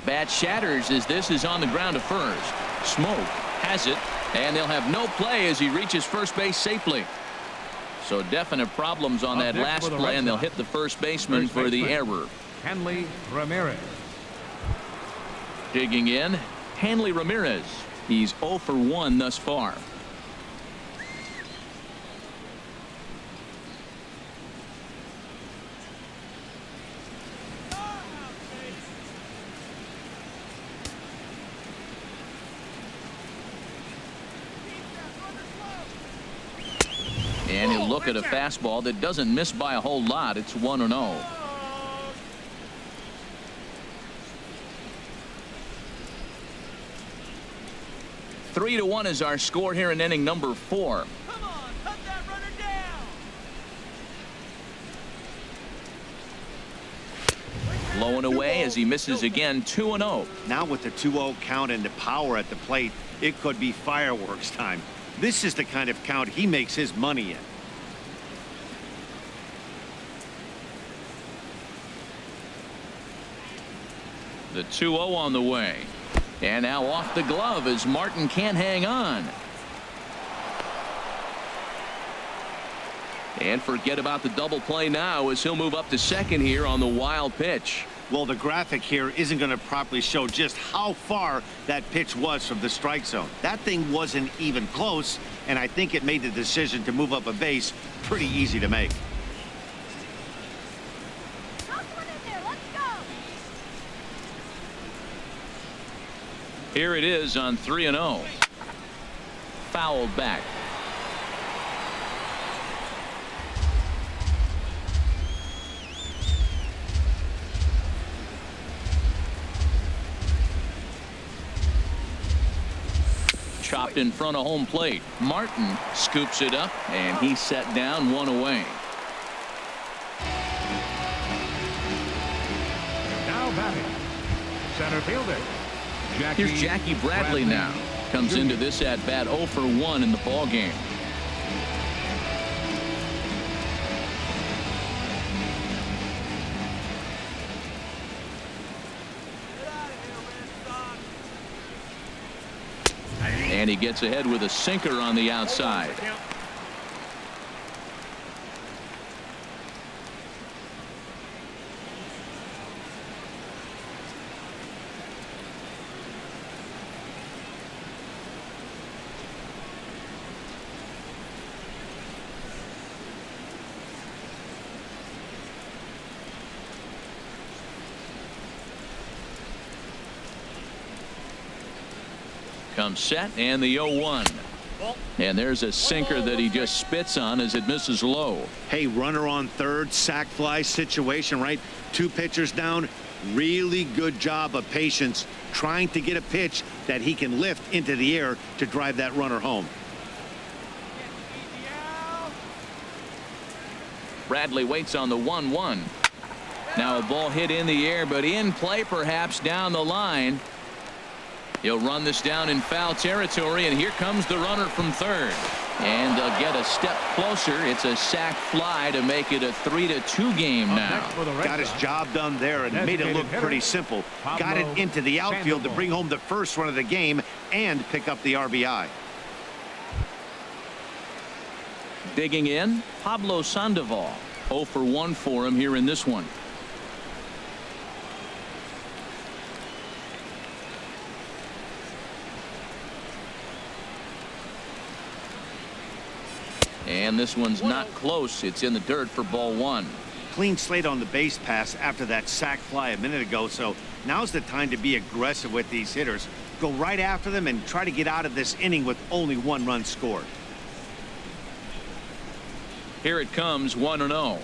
Bat shatters as this is on the ground to first. Smoke has it, and they'll have no play as he reaches first base safely. So definite problems on that last play, and they'll hit the first baseman for the error. Hanley Ramirez. Digging in, Hanley Ramirez. He's 0 for 1 thus far. And he'll look at a fastball that doesn't miss by a whole lot. It's 1-0. Three to 1 is our score here in inning number 4. Come on, cut that runner down. Blowing away as he misses again. 2-0. Now with the 2-0 count and the power at the plate, it could be fireworks time. This is the kind of count he makes his money in. The 2-0 on the way. And now off the glove as Martin can't hang on. And forget about the double play now as he'll move up to second here on the wild pitch. Well, the graphic here isn't going to properly show just how far that pitch was from the strike zone. That thing wasn't even close, and I think it made the decision to move up a base pretty easy to make. Toss one in there. Let's go. Here it is on 3-0. Fouled back. Chopped in front of home plate. Martin scoops it up, and he's set down, one away. Now batting, center fielder. Here's Jackie Bradley now. Comes into this at bat 0 for 1 in the ball game. And he gets ahead with a sinker on the outside. Comes set and the 0-1. And there's a sinker that he just spits on as it misses low. Hey, runner on third, sac fly situation, right? Two pitchers down. Really good job of patience trying to get a pitch that he can lift into the air to drive that runner home. Bradley waits on the 1-1. Now a ball hit in the air, but in play perhaps down the line. He'll run this down in foul territory, and here comes the runner from third. And they'll get a step closer. It's a sac fly to make it a 3-2 game now. Got his job done there and made it look pretty simple. Got it into the outfield to bring home the first run of the game and pick up the RBI. Digging in, Pablo Sandoval. 0 for 1 for him here in this one. And this one's not close. It's in the dirt for ball one. Clean slate on the base pass after that sac fly a minute ago, so now's the time to be aggressive with these hitters. Go right after them and try to get out of this inning with only 1 run scored. Here it comes, 1-0.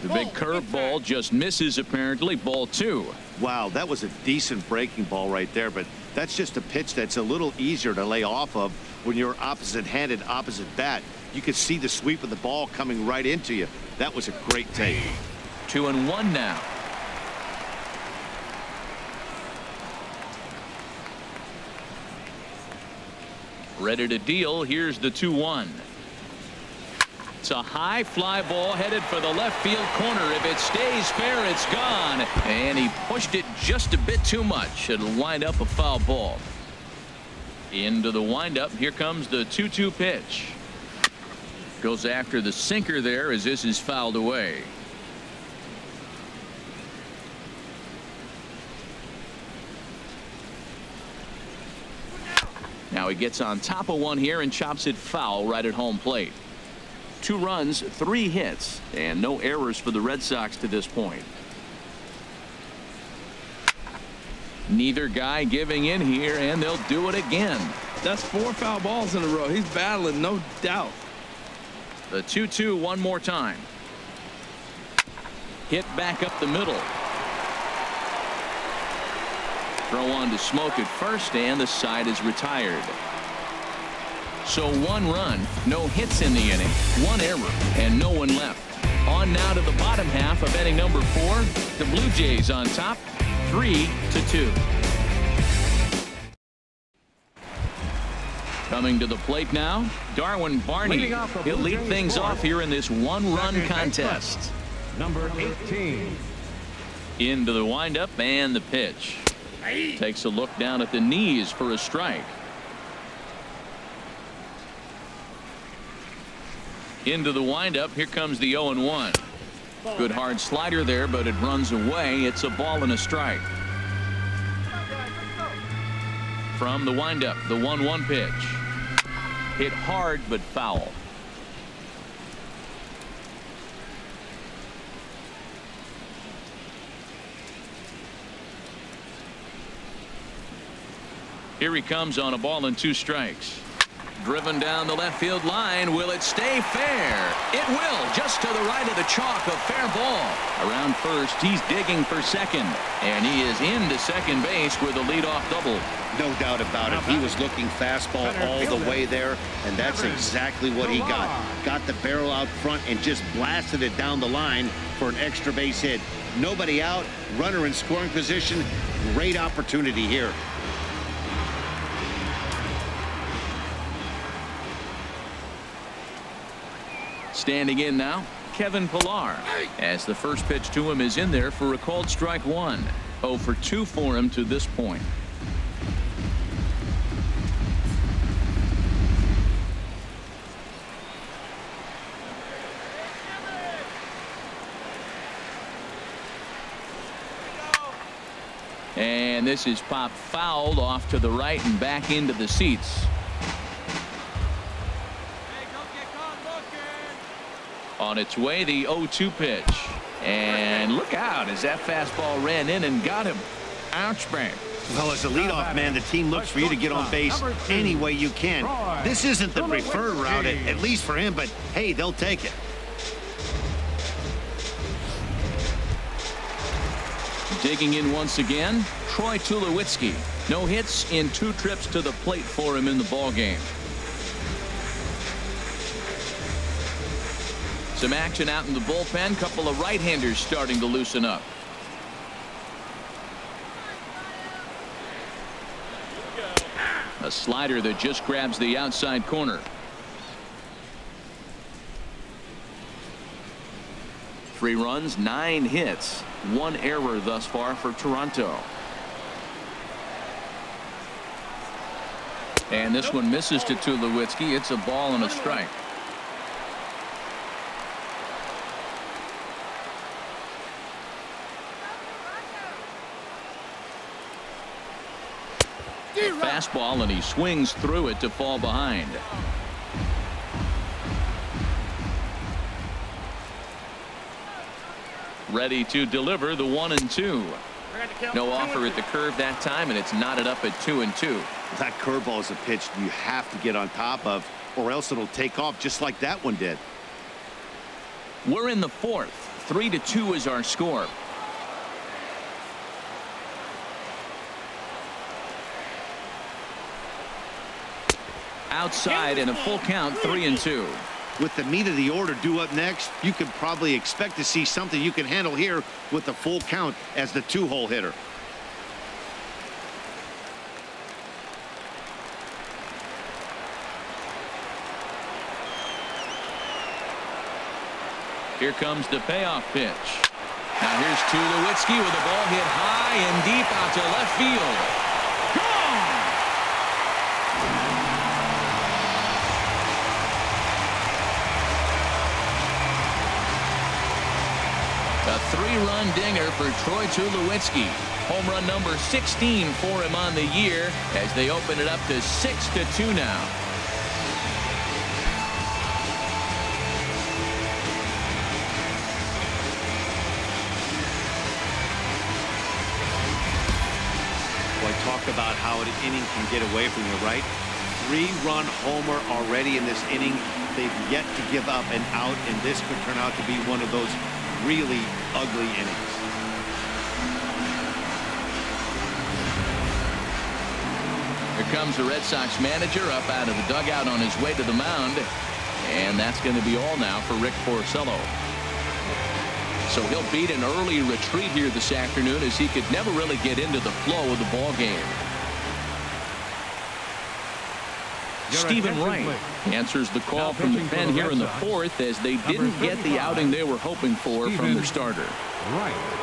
The big curveball just misses, apparently. Ball two. Wow, that was a decent breaking ball right there, but that's just a pitch that's a little easier to lay off of when you're opposite-handed, opposite bat. You could see the sweep of the ball coming right into you. That was a great take. 2-1 now. Ready to deal. Here's the 2-1. It's a high fly ball headed for the left field corner. If it stays fair, it's gone. And he pushed it just a bit too much. It'll wind up a foul ball. Into the windup. Here comes the 2-2 pitch. Goes after the sinker there as this is fouled away. Now he gets on top of one here and chops it foul right at home plate. 2 runs, 3 hits, and no errors for the Red Sox to this point. Neither guy giving in here, and they'll do it again. That's 4 foul balls in a row. He's battling, no doubt. The 2-2 one more time. Hit back up the middle. Throw on to Smoke at first, and the side is retired. So 1 run, no hits in the inning, 1 error, and no one left. On now to the bottom half of inning number 4. The Blue Jays on top, 3-2. Coming to the plate now, Darwin Barney. He'll lead things off here in this 1-run contest. Number 18. Into the windup and the pitch. Takes a look down at the knees for a strike. Into the windup. Here comes the 0-1. Good hard slider there, but it runs away. It's a ball and a strike. From the windup, the 1-1 pitch. Hit hard but foul. Here he comes on a ball and 2 strikes. Driven down the left field line. Will it stay fair? It will. Just to the right of the chalk. A fair ball. Around first. He's digging for second. And he is into second base with a leadoff double. No doubt about it. He was looking fastball all the way there, and that's exactly what he got. Got the barrel out front and just blasted it down the line for an extra base hit. Nobody out. Runner in scoring position. Great opportunity here. Standing in now, Kevin Pillar, as the first pitch to him is in there for a called strike 1. 0 for 2 for him to this point. And this is popped fouled off to the right and back into the seats. On its way, the 0-2 pitch. And look out as that fastball ran in and got him. Ouch, bang. Well, as a leadoff man, the team looks for you to get on base any way you can. This isn't the preferred route, at least for him, but hey, they'll take it. Digging in once again, Troy Tulowitzki. No hits in 2 trips to the plate for him in the ballgame. Some action out in the bullpen. Couple of right-handers starting to loosen up. A slider that just grabs the outside corner. 3 runs, 9 hits, 1 error thus far for Toronto. And this one misses to Tulowitzki. It's a ball and a strike. Fastball, and he swings through it to fall behind. Ready to deliver the 1-2. No offer at the curve that time, and it's knotted up at 2-2. That curveball is a pitch you have to get on top of, or else it'll take off just like that one did. We're in the fourth. 3-2 is our score. Outside and a full count, 3-2. With the meat of the order due up next, you could probably expect to see something you can handle here with the full count as the 2-hole hitter. Here comes the payoff pitch. Now here's Tulowitzki with the ball hit high and deep out to left field. A 3-run dinger for Troy Tulowitzki. Home run number 16 for him on the year as they open it up to 6-2 now. Boy, talk about how an inning can get away from you, right? 3-run homer already in this inning. They've yet to give up an out, and this could turn out to be one of those really ugly innings. Here comes the Red Sox manager up out of the dugout on his way to the mound. And that's going to be all now for Rick Porcello. So he'll beat an early retreat here this afternoon as he could never really get into the flow of the ball game. Stephen Wright answers the call from the pen here in the fourth as they didn't get the outing they were hoping for from their starter. Right.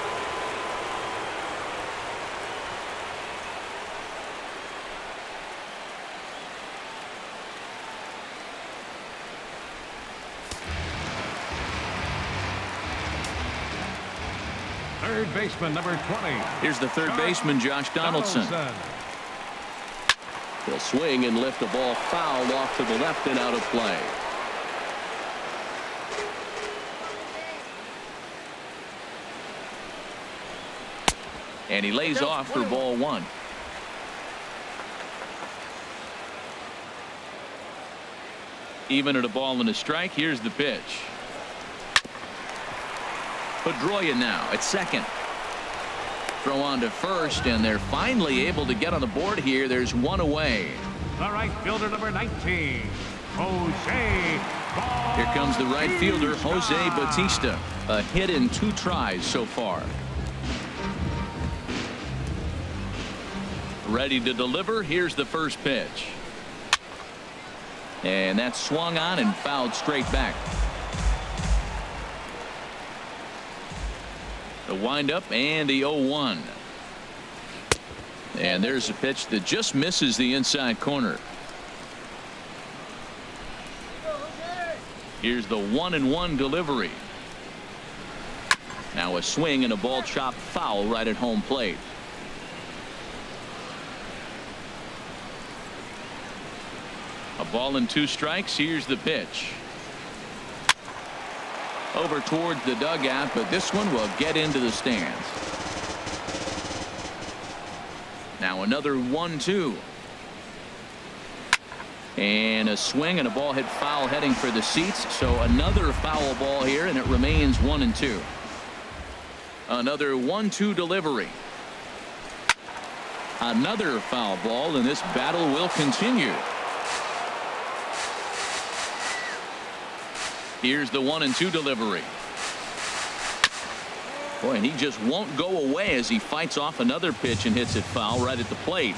Third baseman, number 20. Here's the third baseman, Josh Donaldson. He'll swing and lift a ball foul off to the left and out of play. And he lays off for ball 1. Even at a ball and a strike, here's the pitch. Pedroia now at second. Throw on to first, and they're finally able to get on the board here. There's one away. The right fielder, number 19, Jose. Here comes the right fielder, Jose Bautista. A hit in 2 tries so far. Ready to deliver. Here's the first pitch. And that's swung on and fouled straight back. The windup and the 0-1. And there's a pitch that just misses the inside corner. Here's the 1-1 delivery. Now a swing and a ball chopped foul right at home plate. A ball and 2 strikes. Here's the pitch. Over towards the dugout, but this one will get into the stands. Now another 1-2. And a swing and a ball hit foul heading for the seats. So another foul ball here, and it remains 1-2. Another 1-2 delivery. Another foul ball, and this battle will continue. Here's the 1-2 delivery. Boy, and he just won't go away as he fights off another pitch and hits it foul right at the plate.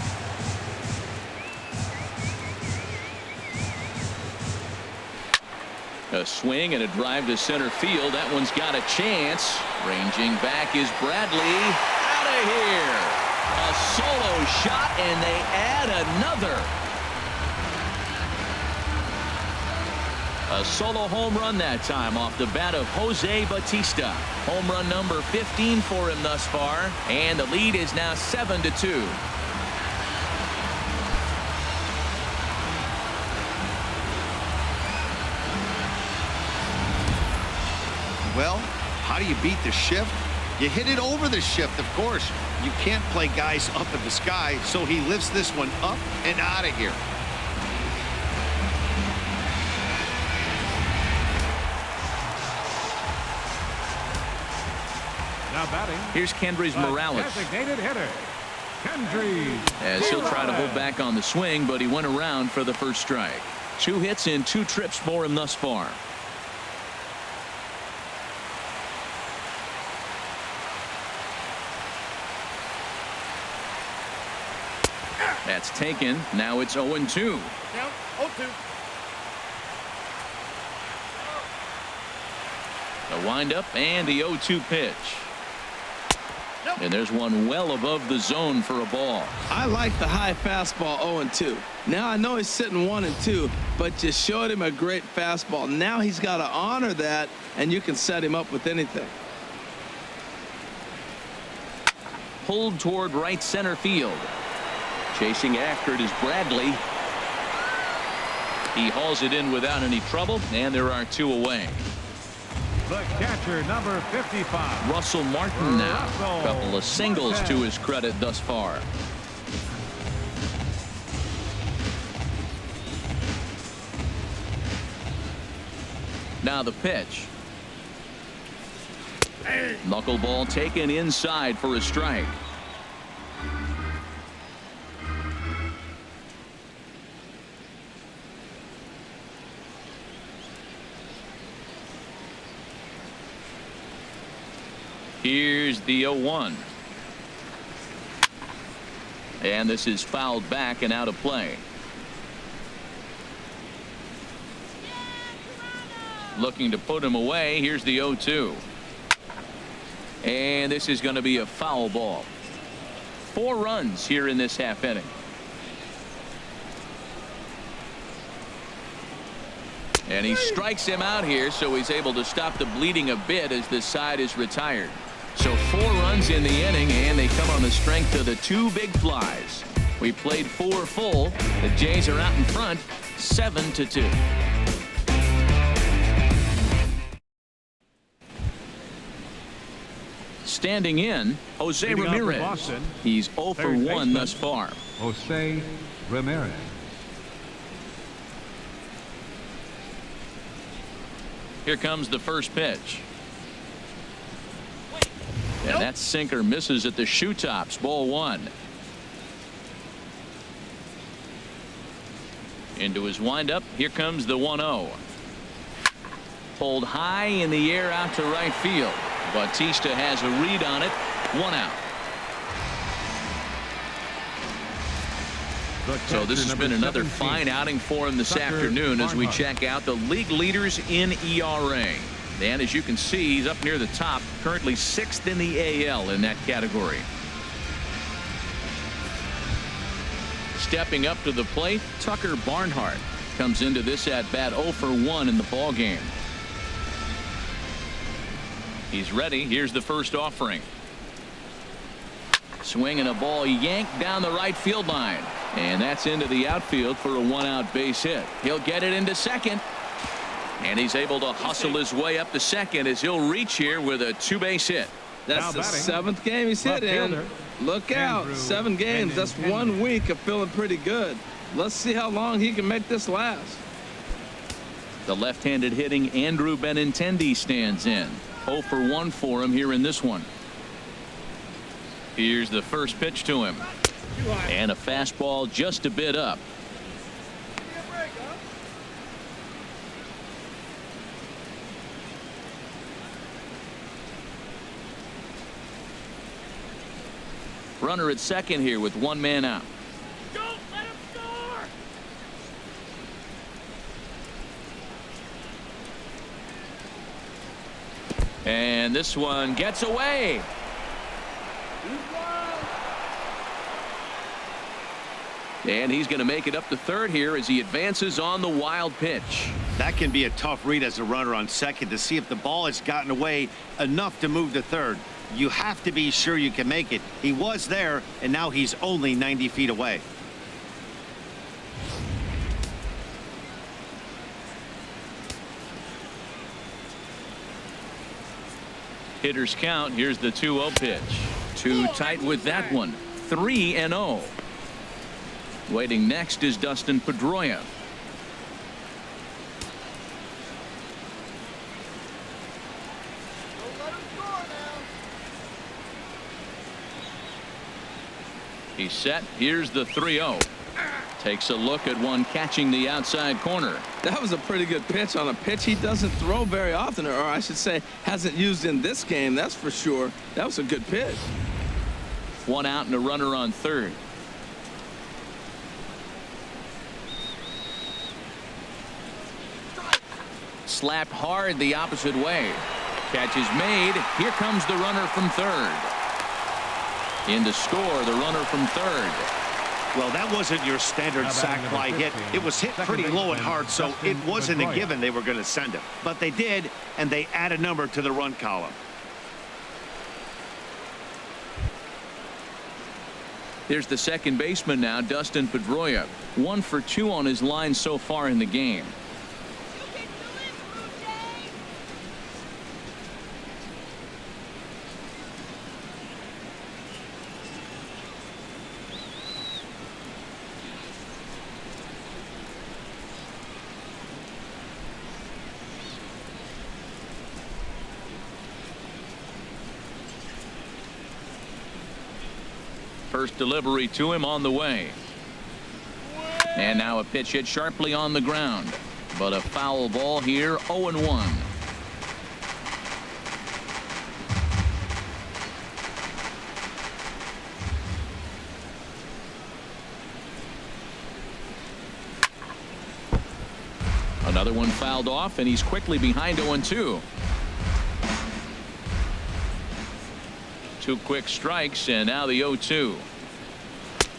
A swing and a drive to center field. That one's got a chance. Ranging back is Bradley. Out of here. A solo shot, and they add another. A solo home run that time off the bat of Jose Bautista. Home run number 15 for him thus far, and the lead is now 7-2. Well, How do you beat the shift? You hit it over the shift, of course. You can't play guys up in the sky, so he lifts this one up and out of here. Now batting. Here's Kendrys Morales. Designated hitter, Kendrys. As he'll try to hold back on the swing, but he went around for the first strike. 2 hits in 2 trips for him thus far. That's taken. Now it's 0-2. Down, 0-2. The windup and the 0-2 pitch. And there's one well above the zone for a ball. I like the high fastball 0-2. Now I know he's sitting 1-2, but you showed him a great fastball. Now he's got to honor that, and you can set him up with anything. Pulled toward right center field. Chasing after it is Bradley. He hauls it in without any trouble, and there are 2 away. The catcher, number 55. Russell Martin now. A couple of singles to his credit thus far. Now the pitch. Knuckleball taken inside for a strike. Here's the 0-1. And this is fouled back and out of play. Looking to put him away. Here's the 0-2. And this is going to be a foul ball. 4 runs here in this half inning. And he strikes him out here, so he's able to stop the bleeding a bit as this side is retired. So 4 runs in the inning, and they come on the strength of the 2 big flies. We played 4 full. The Jays are out in front, 7-2. Standing in, Jose Leading off for Ramirez. Boston, He's 0 for third 1 baseman, thus far. Jose Ramirez. Here comes the first pitch. And that sinker misses at the shoe tops. Ball 1. Into his windup. Here comes the 1-0. Pulled high in the air out to right field. Bautista has a read on it. 1 out. So this has been another fine outing for him this afternoon as we check out the league leaders in ERA. And as you can see, he's up near the top, currently 6th in the AL in that category. Stepping up to the plate, Tucker Barnhart comes into this at bat 0 for 1 in the ball game. He's ready. Here's the first offering. Swinging a ball yanked down the right field line. And that's into the outfield for a 1-out base hit. He'll get it into second. And he's able to hustle his way up to second as he'll reach here with a 2-base hit. That's the 7th game he's hit in. Look out. 7 games. That's 1 week of feeling pretty good. Let's see how long he can make this last. The left-handed hitting Andrew Benintendi stands in. 0 for 1 for him here in this one. Here's the first pitch to him. And a fastball just a bit up. Runner at second here with 1 man out. Don't let him score! And this one gets away. And he's going to make it up to third here as he advances on the wild pitch. That can be a tough read as a runner on second to see if the ball has gotten away enough to move to third. You have to be sure you can make it. He was there, and now he's only 90 feet away. Hitters count. Here's the 2-0 pitch. Too tight with that one. 3-0. Waiting next is Dustin Pedroia. He's set. Here's the 3-0. Takes a look at one catching the outside corner. That was a pretty good pitch on a pitch he doesn't throw very often, or I should say hasn't used in this game, that's for sure. That was a good pitch. One out and a runner on third. Slapped hard the opposite way. Catch is made. Here comes the runner from third. In to score, the runner from third. Well, that wasn't your standard sac fly hit. It was hit pretty low and hard, so it wasn't a given they were going to send him. But they did, and they add a number to the run column. Here's the second baseman now, Dustin Pedroia. 1 for 2 on his line so far in the game. First delivery to him on the way. And now a pitch hit sharply on the ground. But a foul ball here, 0-1. Another one fouled off, and he's quickly behind 0-2. 2 quick strikes, and now the 0-2.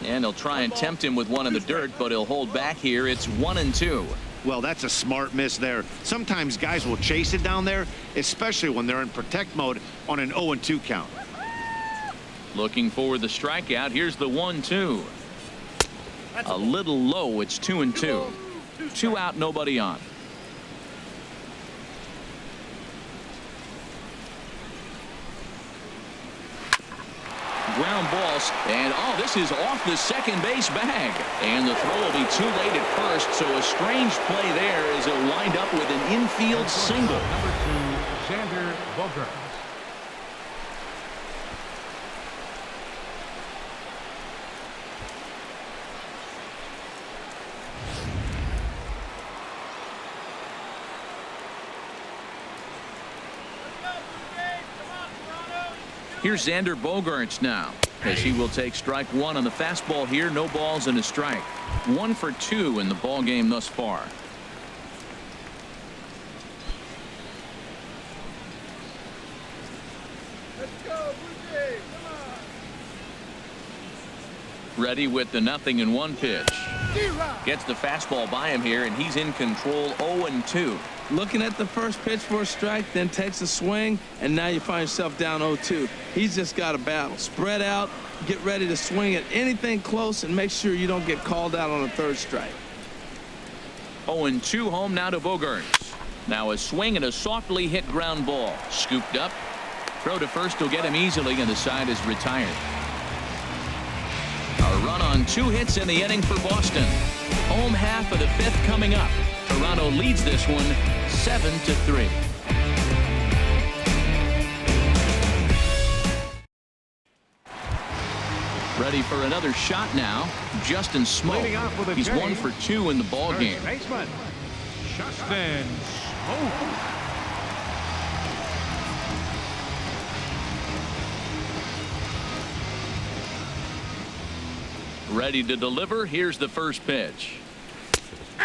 And they'll try and tempt him with one in the dirt, but he'll hold back here. It's 1-2. Well, that's a smart miss there. Sometimes guys will chase it down there, especially when they're in protect mode on an 0-2 count. Looking for the strikeout. Here's the 1-2. A little low. It's 2-2. 2 out, nobody on. Ground balls, and this is off the second base bag, and the throw will be too late at first, so a strange play there as it wind up with an infield single. Number 2, Xander Bogaerts. Here's Xander Bogaerts now, as he will take strike 1 on the fastball here. No balls and a strike. 1 for 2 in the ball game thus far. Let's go, Blue Jays, come on. Ready with the 0-1 pitch. Gets the fastball by him here, and he's in control. 0-2. Looking at the first pitch for a strike, then takes a swing, and now you find yourself down 0-2. He's just got a battle. Spread out, get ready to swing at anything close, and make sure you don't get called out on a third strike. 0-2 home now to Bogaerts. Now a swing and a softly hit ground ball. Scooped up. Throw to first will get him easily, and the side is retired. A run on 2 hits in the inning for Boston. Home half of the 5th coming up. Toronto leads this one 7-3. Ready for another shot now. Justin Smoak. Leading off with a He's J. 1 for 2 in the ball game. First baseman, Justin Smoak. Ready to deliver. Here's the first pitch.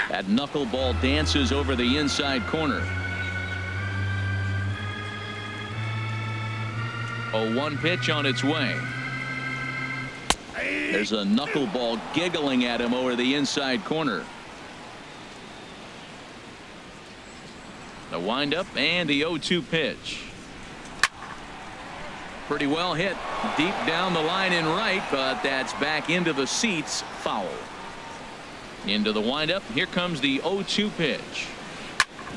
That knuckleball dances over the inside corner. 0-1 pitch on its way. There's a knuckleball giggling at him over the inside corner. The windup and the 0-2 pitch. Pretty well hit deep down the line in right, but that's back into the seats. Foul. Into the windup. Here comes the 0-2 pitch.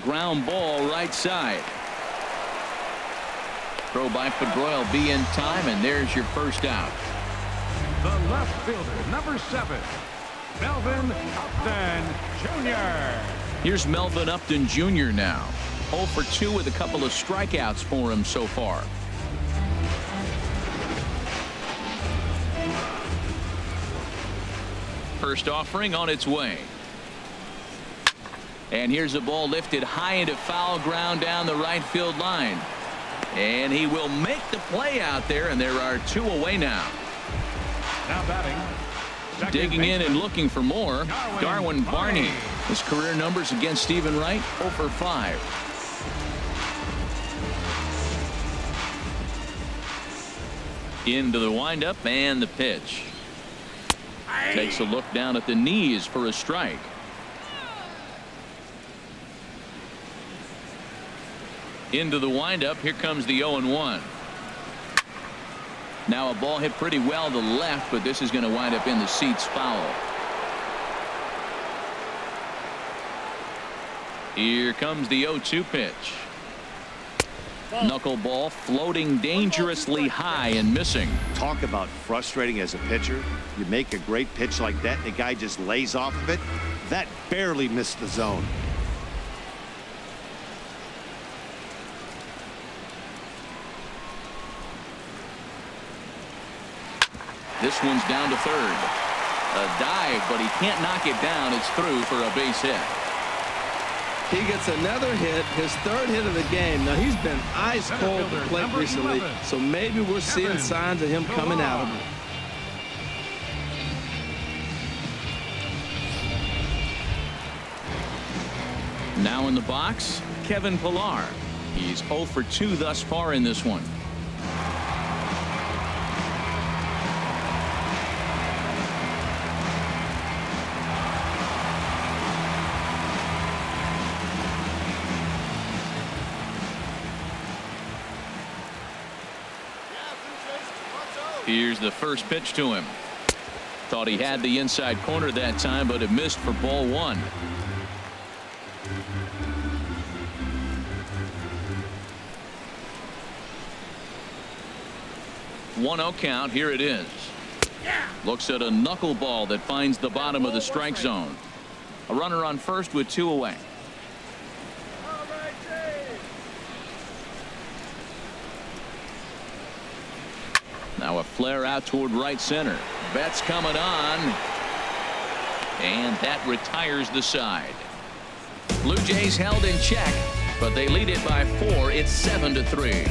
Ground ball right side. Throw by Pedroia will be in time, and there's your first out. The left fielder, number 7, Melvin Upton Jr. Here's Melvin Upton Jr. now. 0 for 2 with a couple of strikeouts for him so far. First offering on its way. And here's a ball lifted high into foul ground down the right field line. And he will make the play out there, and there are 2 away now. Now batting. Digging in and looking for more, Darwin Barney. His career numbers against Stephen Wright, 0 for 5. Into the windup and the pitch. Takes a look down at the knees for a strike. Into the windup. Here comes the 0-1. Now a ball hit pretty well to left, but this is going to wind up in the seats foul. Here comes the 0-2 pitch. Knuckleball floating dangerously high and missing. Talk about frustrating as a pitcher. You make a great pitch like that, and the guy just lays off of it. That barely missed the zone. This one's down to third. A dive, but he can't knock it down. It's through for a base hit. He gets another hit, his 3rd hit of the game. Now, he's been ice cold to plate recently, so maybe we're seeing signs of him coming out of it. Now in the box, Kevin Pillar. He's 0 for 2 thus far in this one. Here's the first pitch to him. Thought he had the inside corner that time, but it missed for ball 1. One 0 count. Here it is. Looks at a knuckleball that finds the bottom of the strike zone. A runner on first with 2 away. Now a flare out toward right center. Betts coming on. And that retires the side. Blue Jays held in check, but they lead it by 4. It's 7-3.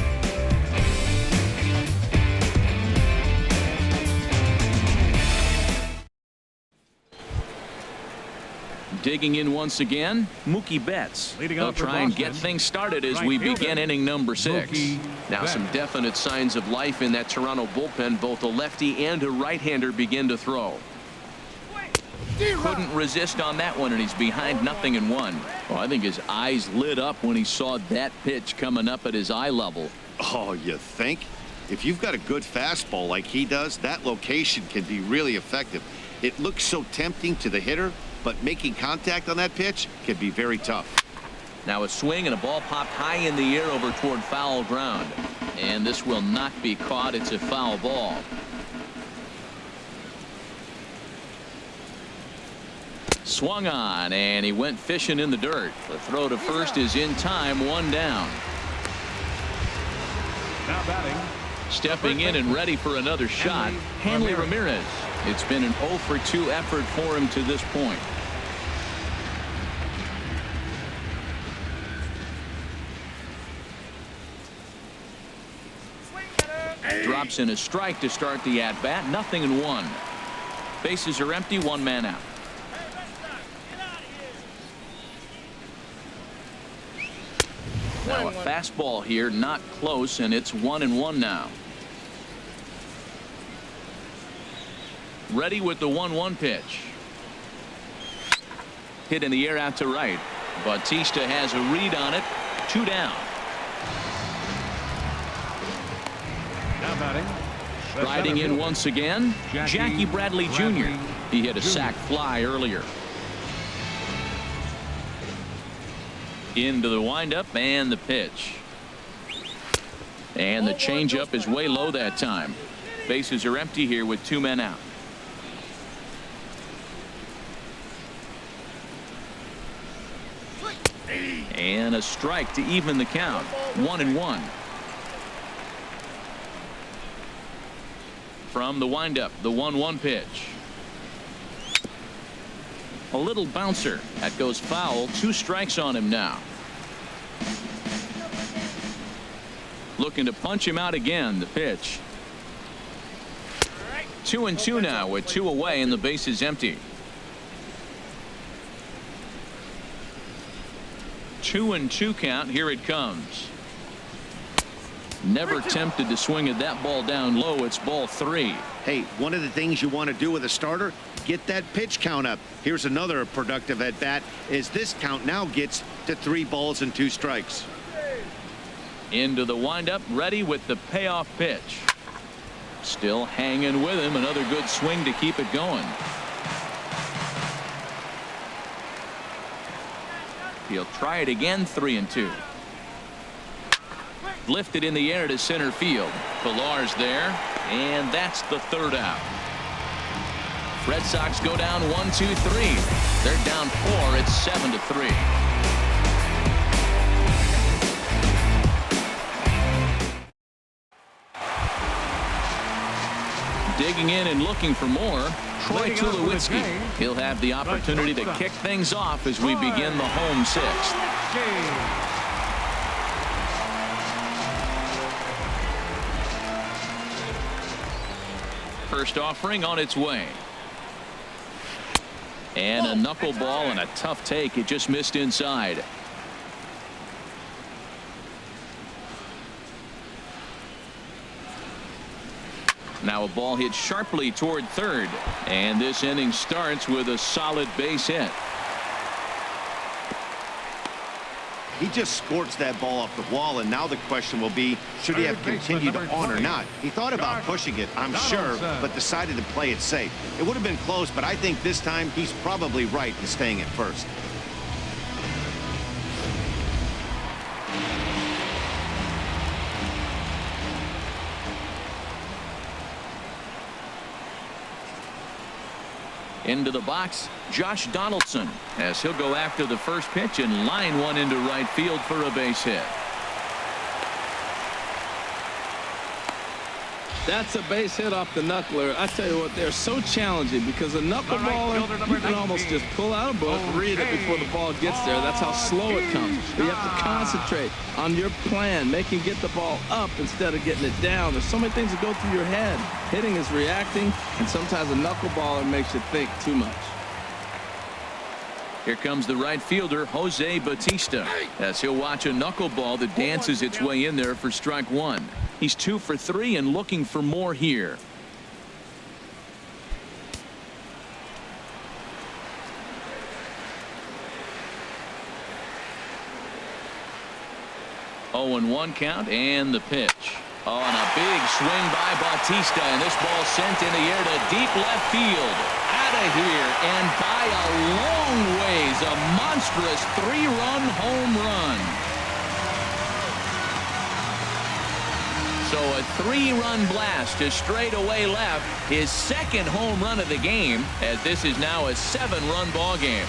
Digging in once again, Mookie Betts. They'll try and get things started as we begin inning number 6. Now some definite signs of life in that Toronto bullpen. Both a lefty and a right-hander begin to throw. Couldn't resist on that one, and he's behind 0-1. Well, I think his eyes lit up when he saw that pitch coming up at his eye level. Oh, you think? If you've got a good fastball like he does, that location can be really effective. It looks so tempting to the hitter, but making contact on that pitch can be very tough. Now a swing and a ball popped high in the air over toward foul ground. And this will not be caught. It's a foul ball. Swung on, and he went fishing in the dirt. The throw to first is in time. 1 down. Now batting. Stepping in and ready for another shot, Hanley Ramirez. It's been an 0 for 2 effort for him to this point. Drops in a strike to start the at-bat. 0-1. Bases are empty. 1 man out. Now a fastball here, not close, and it's 1-1 now. Ready with the 1-1 pitch. Hit in the air out to right. Bautista has a read on it. 2 down. Now batting. Riding in once again, Jackie Bradley Jr. He hit a sac fly earlier. Into the windup and the pitch. And the changeup is way low that time. Bases are empty here with 2 men out. And a strike to even the count. 1-1. From the windup, the 1-1 pitch. A little bouncer. That goes foul. 2 strikes on him now. Looking to punch him out again. The pitch. 2-2 now with 2 away and the base is empty. 2-2 count. Here it comes. Never tempted to swing at that ball down low. It's ball 3. Hey, one of the things you want to do with a starter, get that pitch count up. Here's another productive at bat as this count now gets to 3 balls and 2 strikes. Into the windup, ready with the payoff pitch. Still hanging with him. Another good swing to keep it going. He'll try it again. 3-2. Lifted in the air to center field. Pillar's there, and that's the 3rd out. Red Sox go down 1-2-3. They're down 4. It's 7-3. Digging in and looking for more, Troy Tulowitzki. He'll have the opportunity to kick things off as we begin the home 6th. First offering on its way. And a knuckleball and a tough take. It just missed inside. Now a ball hit sharply toward 3rd. And this inning starts with a solid base hit. He just scorched that ball off the wall, and now the question will be, should he have continued on or not? He thought about pushing it, I'm sure, but decided to play it safe. It would have been close, but I think this time he's probably right in staying at first. Into the box, Josh Donaldson, as he'll go after the first pitch and line one into right field for a base hit. That's a base hit off the knuckler. I tell you what, they're so challenging because a knuckleballer, you can almost just pull out a book, read it before the ball gets there. That's how slow it comes. But you have to concentrate on your plan, making get the ball up instead of getting it down. There's so many things that go through your head. Hitting is reacting, and sometimes a knuckleballer makes you think too much. Here comes the right fielder, Jose Bautista, as he'll watch a knuckleball that dances its way in there for strike 1. He's 2 for 3 and looking for more here. Oh, and 1 count and the pitch. Oh, and a big swing by Bautista, and this ball sent in the air to deep left field. Out of here, and by a long ways, a monstrous 3-run home run. So a 3-run blast to straightaway left, his 2nd home run of the game, as this is now a 7-run ball game.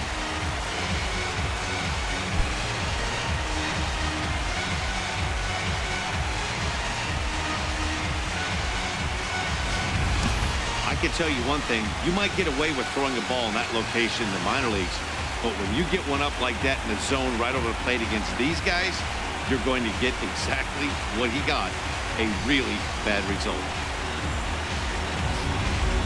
I can tell you one thing, you might get away with throwing a ball in that location in the minor leagues, but when you get one up like that in the zone right over the plate against these guys, you're going to get exactly what he got. A really bad result.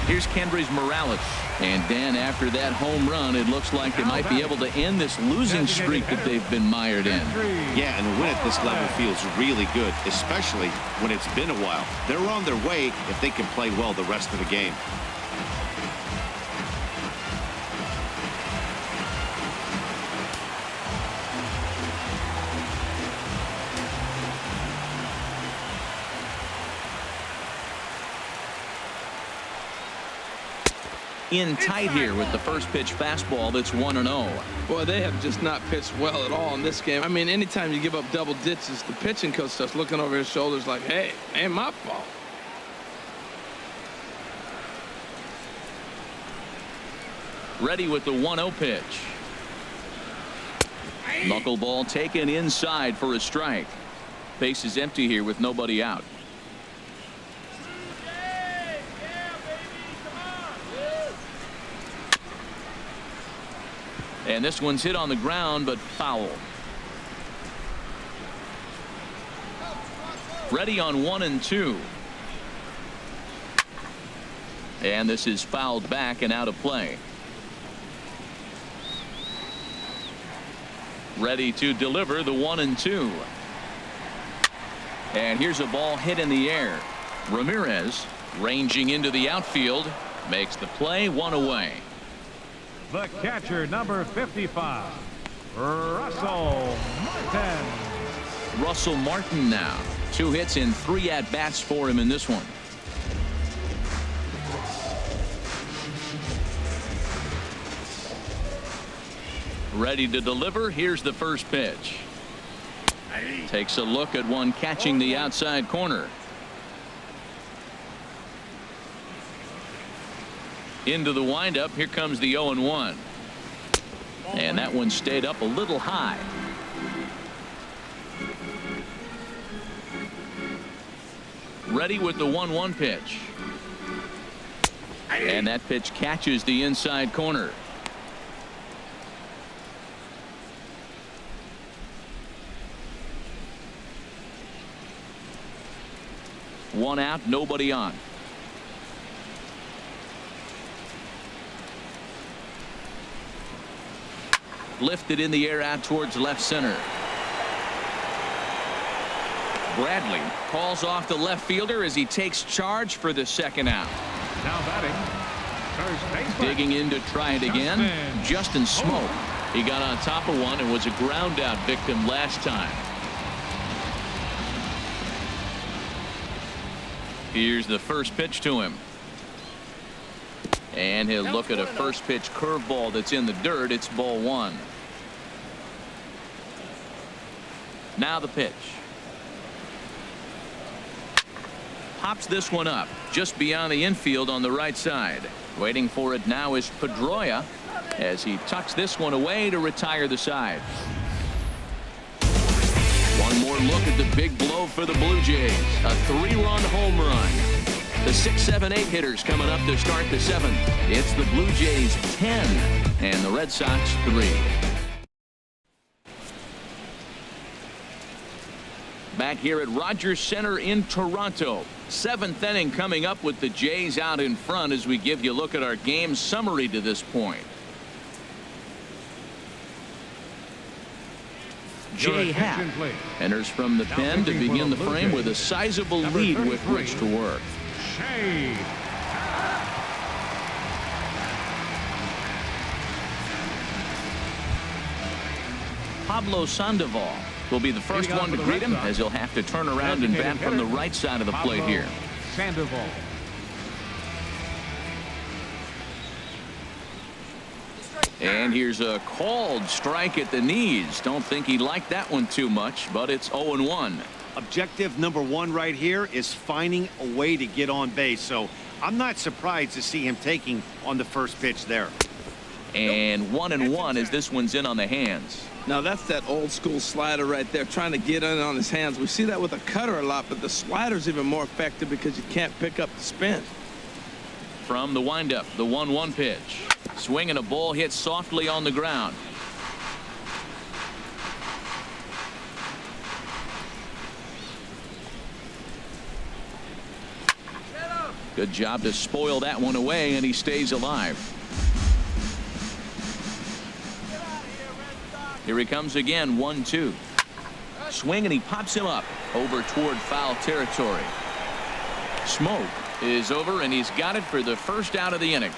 Here's Kendrys Morales. And Dan, after that home run, it looks like they might be able to end this losing streak that they've been mired in. Yeah, and a win at this level feels really good, especially when it's been a while. They're on their way if they can play well the rest of the game. in tight here with the first pitch fastball that's 1-0. Boy, they have just not pitched well at all in this game. I mean, anytime you give up double digits, the pitching coach starts looking over his shoulders like, hey, ain't my fault. Ready with the 1-0 pitch. Knuckleball taken inside for a strike. Base is empty here with nobody out. And this one's hit on the ground, but foul. Ready on 1-2. And this is fouled back and out of play. Ready to deliver the 1-2. And here's a ball hit in the air. Ramirez ranging into the outfield makes the play, one away. The catcher, number 55, Russell Martin. Russell Martin now. 2 hits and 3 at-bats for him in this one. Ready to deliver. Here's the first pitch. Takes a look at one catching the outside corner. Into the windup. Here comes the 0-1. And that one stayed up a little high. Ready with the 1-1 pitch. And that pitch catches the inside corner. One out, nobody on. Lifted in the air out towards left center. Bradley calls off the left fielder as he takes charge for the second out. Now batting, first baseman. Digging in to try it again. Justin Smoke. He got on top of one and was a ground out victim last time. Here's the first pitch to him. And he'll look at a first pitch curveball that's in the dirt. It's ball 1. Now the pitch. Pops this one up just beyond the infield on the right side. Waiting for it now is Pedroia as he tucks this one away to retire the side. One more look at the big blow for the Blue Jays. A 3-run home run. The 6, 7, 8 hitters coming up to start the 7th. It's the Blue Jays 10 and the Red Sox 3. Back here at Rogers Center in Toronto. 7th inning coming up with the Jays out in front as we give you a look at our game summary to this point. Jay Happ enters from the pen to begin the frame with a sizable lead with which to work. Pablo Sandoval will be the first one to greet him as he'll have to turn around and bat from the right side of the plate here. Sandoval. And here's a called strike at the knees. Don't think he liked that one too much, but it's 0-1. Objective number 1 right here is finding a way to get on base. So I'm not surprised to see him taking on the first pitch there. And 1-1 as this one's in on the hands. Now that's that old school slider right there, trying to get in on his hands. We see that with a cutter a lot, but the slider's even more effective because you can't pick up the spin. From the windup, the 1-1 pitch. Swing and a ball hit softly on the ground. Good job to spoil that one away, and he stays alive. Here he comes again, 1-2. Swing and he pops him up over toward foul territory. Smoke is over and he's got it for the first out of the inning.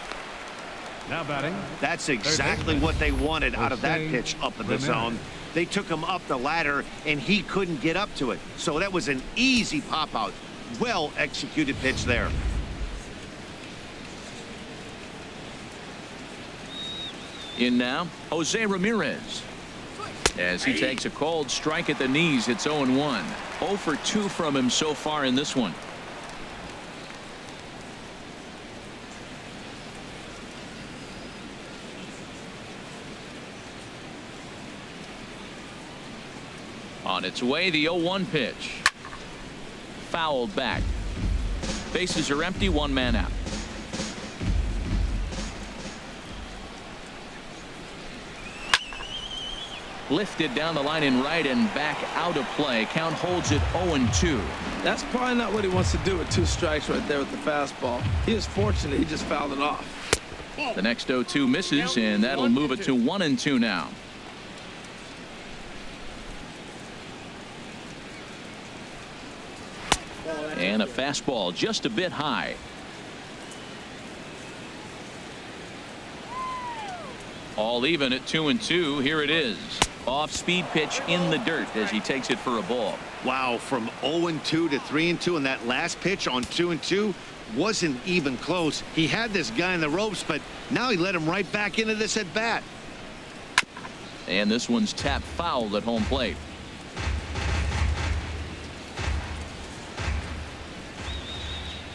Now batting. That's exactly what they wanted out of that pitch up in the zone. They took him up the ladder and he couldn't get up to it. So that was an easy pop out. Well executed pitch there. In now, Jose Ramirez. As he takes a cold strike at the knees, it's 0-1. 0 for 2 from him so far in this one. On its way, the 0-1 pitch. Fouled back. Bases are empty, 1 man out. Lifted down the line in right and back out of play. Count holds it 0-2. That's probably not what he wants to do with 2 strikes right there with the fastball. He is fortunate he just fouled it off. The next 0-2 misses, and that'll move it to 1-2 now. And a fastball just a bit high. All even at 2-2. Here it is. Off-speed pitch in the dirt as he takes it for a ball. Wow, from 0-2 to 3-2, and that last pitch on 2-2 wasn't even close. He had this guy in the ropes, but now he let him right back into this at bat. And this one's tapped foul at home plate.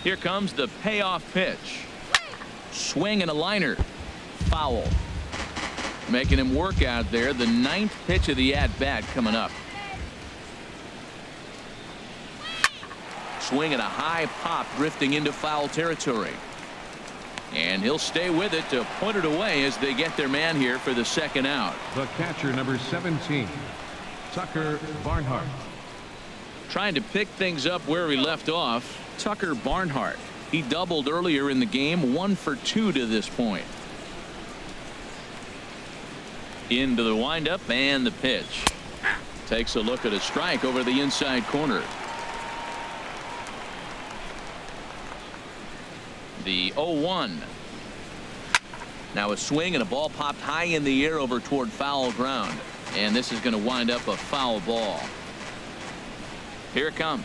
Here comes the payoff pitch. Swing and a liner. Foul. Making him work out there. The 9th pitch of the at-bat coming up. Swing and a high pop drifting into foul territory. And he'll stay with it to put it away as they get their man here for the 2nd out. The catcher, number 17, Tucker Barnhart. Trying to pick things up where he left off. Tucker Barnhart. He doubled earlier in the game. 1 for 2 to this point. Into the windup and the pitch. Takes a look at a strike over the inside corner. The 0-1. Now a swing and a ball popped high in the air over toward foul ground. And this is going to wind up a foul ball. Here it comes.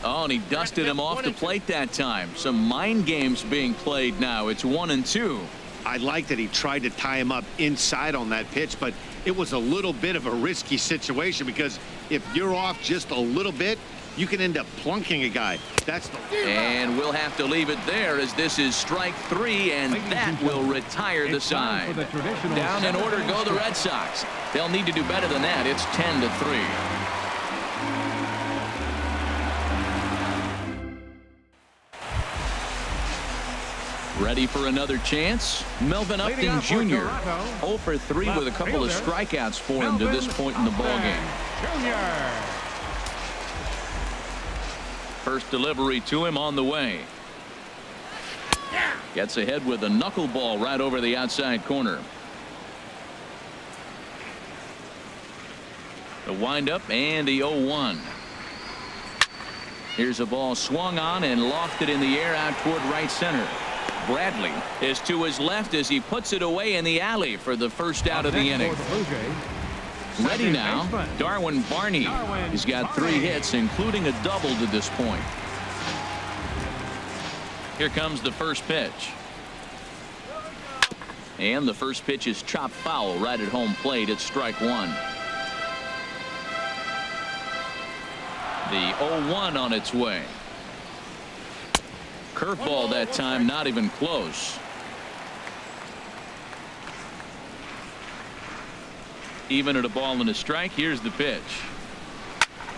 Oh, and he dusted him off the plate that time. Some mind games being played now. It's 1-2. I like that he tried to tie him up inside on that pitch, but it was a little bit of a risky situation because if you're off just a little bit, you can end up plunking a guy. That's the... And we'll have to leave it there as this is strike 3, and that will retire the side. Down in order go the Red Sox. They'll need to do better than that. It's 10-3. Ready for another chance? Melvin Upton Jr. 0 for 3 with a couple of strikeouts for him to this point in the ballgame. First delivery to him on the way. Gets ahead with a knuckleball right over the outside corner. The windup and the 0-1. Here's a ball swung on and lofted in the air out toward right center. Bradley is to his left as he puts it away in the alley for the first out of the inning. Ready now, Darwin Barney. He's got 3 hits, including a double to this point. Here comes the first pitch. And the first pitch is chopped foul right at home plate. It's strike 1. The 0-1 on its way. Curveball that time, not even close. Even at a ball and a strike. Here's the pitch.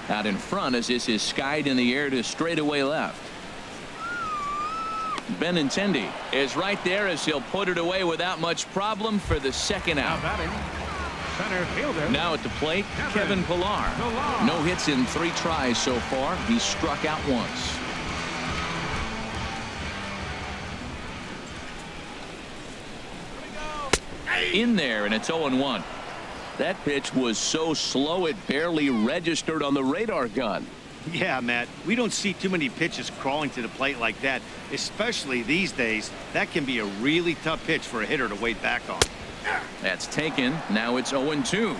Out in front as this is skied in the air to straightaway left. Benintendi is right there as he'll put it away without much problem for the 2nd out. Center fielder. Now at the plate, Kevin Pillar. No hits in 3 tries so far. He's struck out once. In there, and it's 0-1. That pitch was so slow it barely registered on the radar gun. Yeah, Matt, we don't see too many pitches crawling to the plate like that, especially these days. That can be a really tough pitch for a hitter to wait back on. That's taken. Now it's 0-2.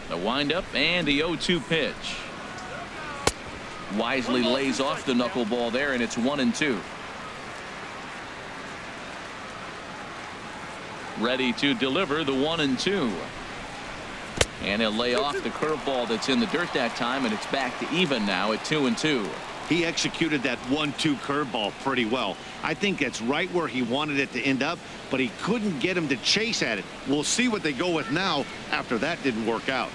The windup and the 0-2 pitch. Wisely lays off the knuckleball there, and it's 1-2. Ready to deliver the 1-2. And he'll lay off the curveball that's in the dirt that time, and it's back to even now at 2-2. He executed that 1-2 curveball pretty well. I think that's right where he wanted it to end up, but he couldn't get him to chase at it. We'll see what they go with now after that didn't work out.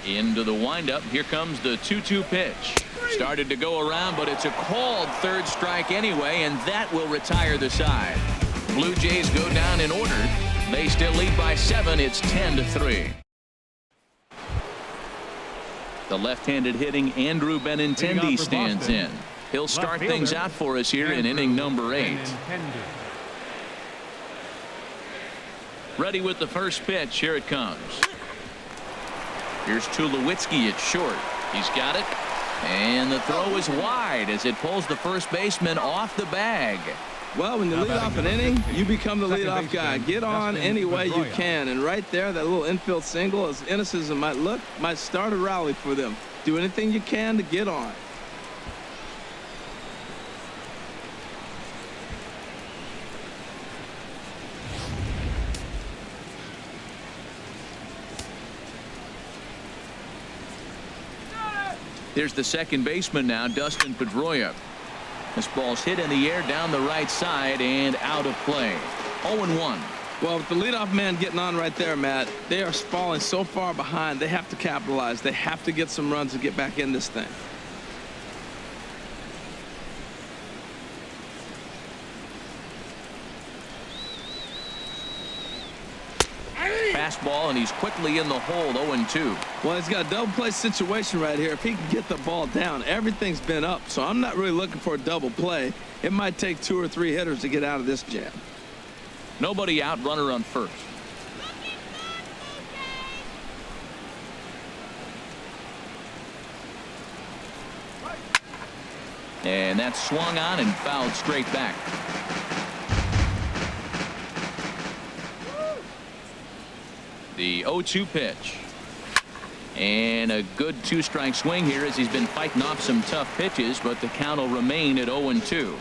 Into the windup. Here comes the 2-2 pitch. Started to go around, but it's a called third strike anyway, and that will retire the side. Blue Jays go down in order. They still lead by 7. It's 10-3. The left-handed hitting Andrew Benintendi stands in. He'll start things out for us here in inning number 8. Ready with the first pitch. Here it comes. Here's Tulowitzki at short. He's got it. And the throw is wide as it pulls the first baseman off the bag. Well, when you lead off an inning, you become the leadoff guy. Get on any way you can. And right there, that little infield single, as innocent as it might look, might start a rally for them. Do anything you can to get on. There's the second baseman now, Dustin Pedroia. This ball's hit in the air down the right side and out of play. 0-1. Well, with the leadoff man getting on right there, Matt, they are falling so far behind. They have to capitalize. They have to get some runs to get back in this thing. Fastball, and he's quickly in the hold. 0-2. Well, he's got a double play situation right here. If he can get the ball down, everything's been up. So I'm not really looking for a double play. It might take 2 or 3 hitters to get out of this jam. Nobody out, runner on first. And that's swung on and fouled straight back. The 0-2 pitch. And a good 2-strike swing here as he's been fighting off some tough pitches, but the count will remain at 0-2.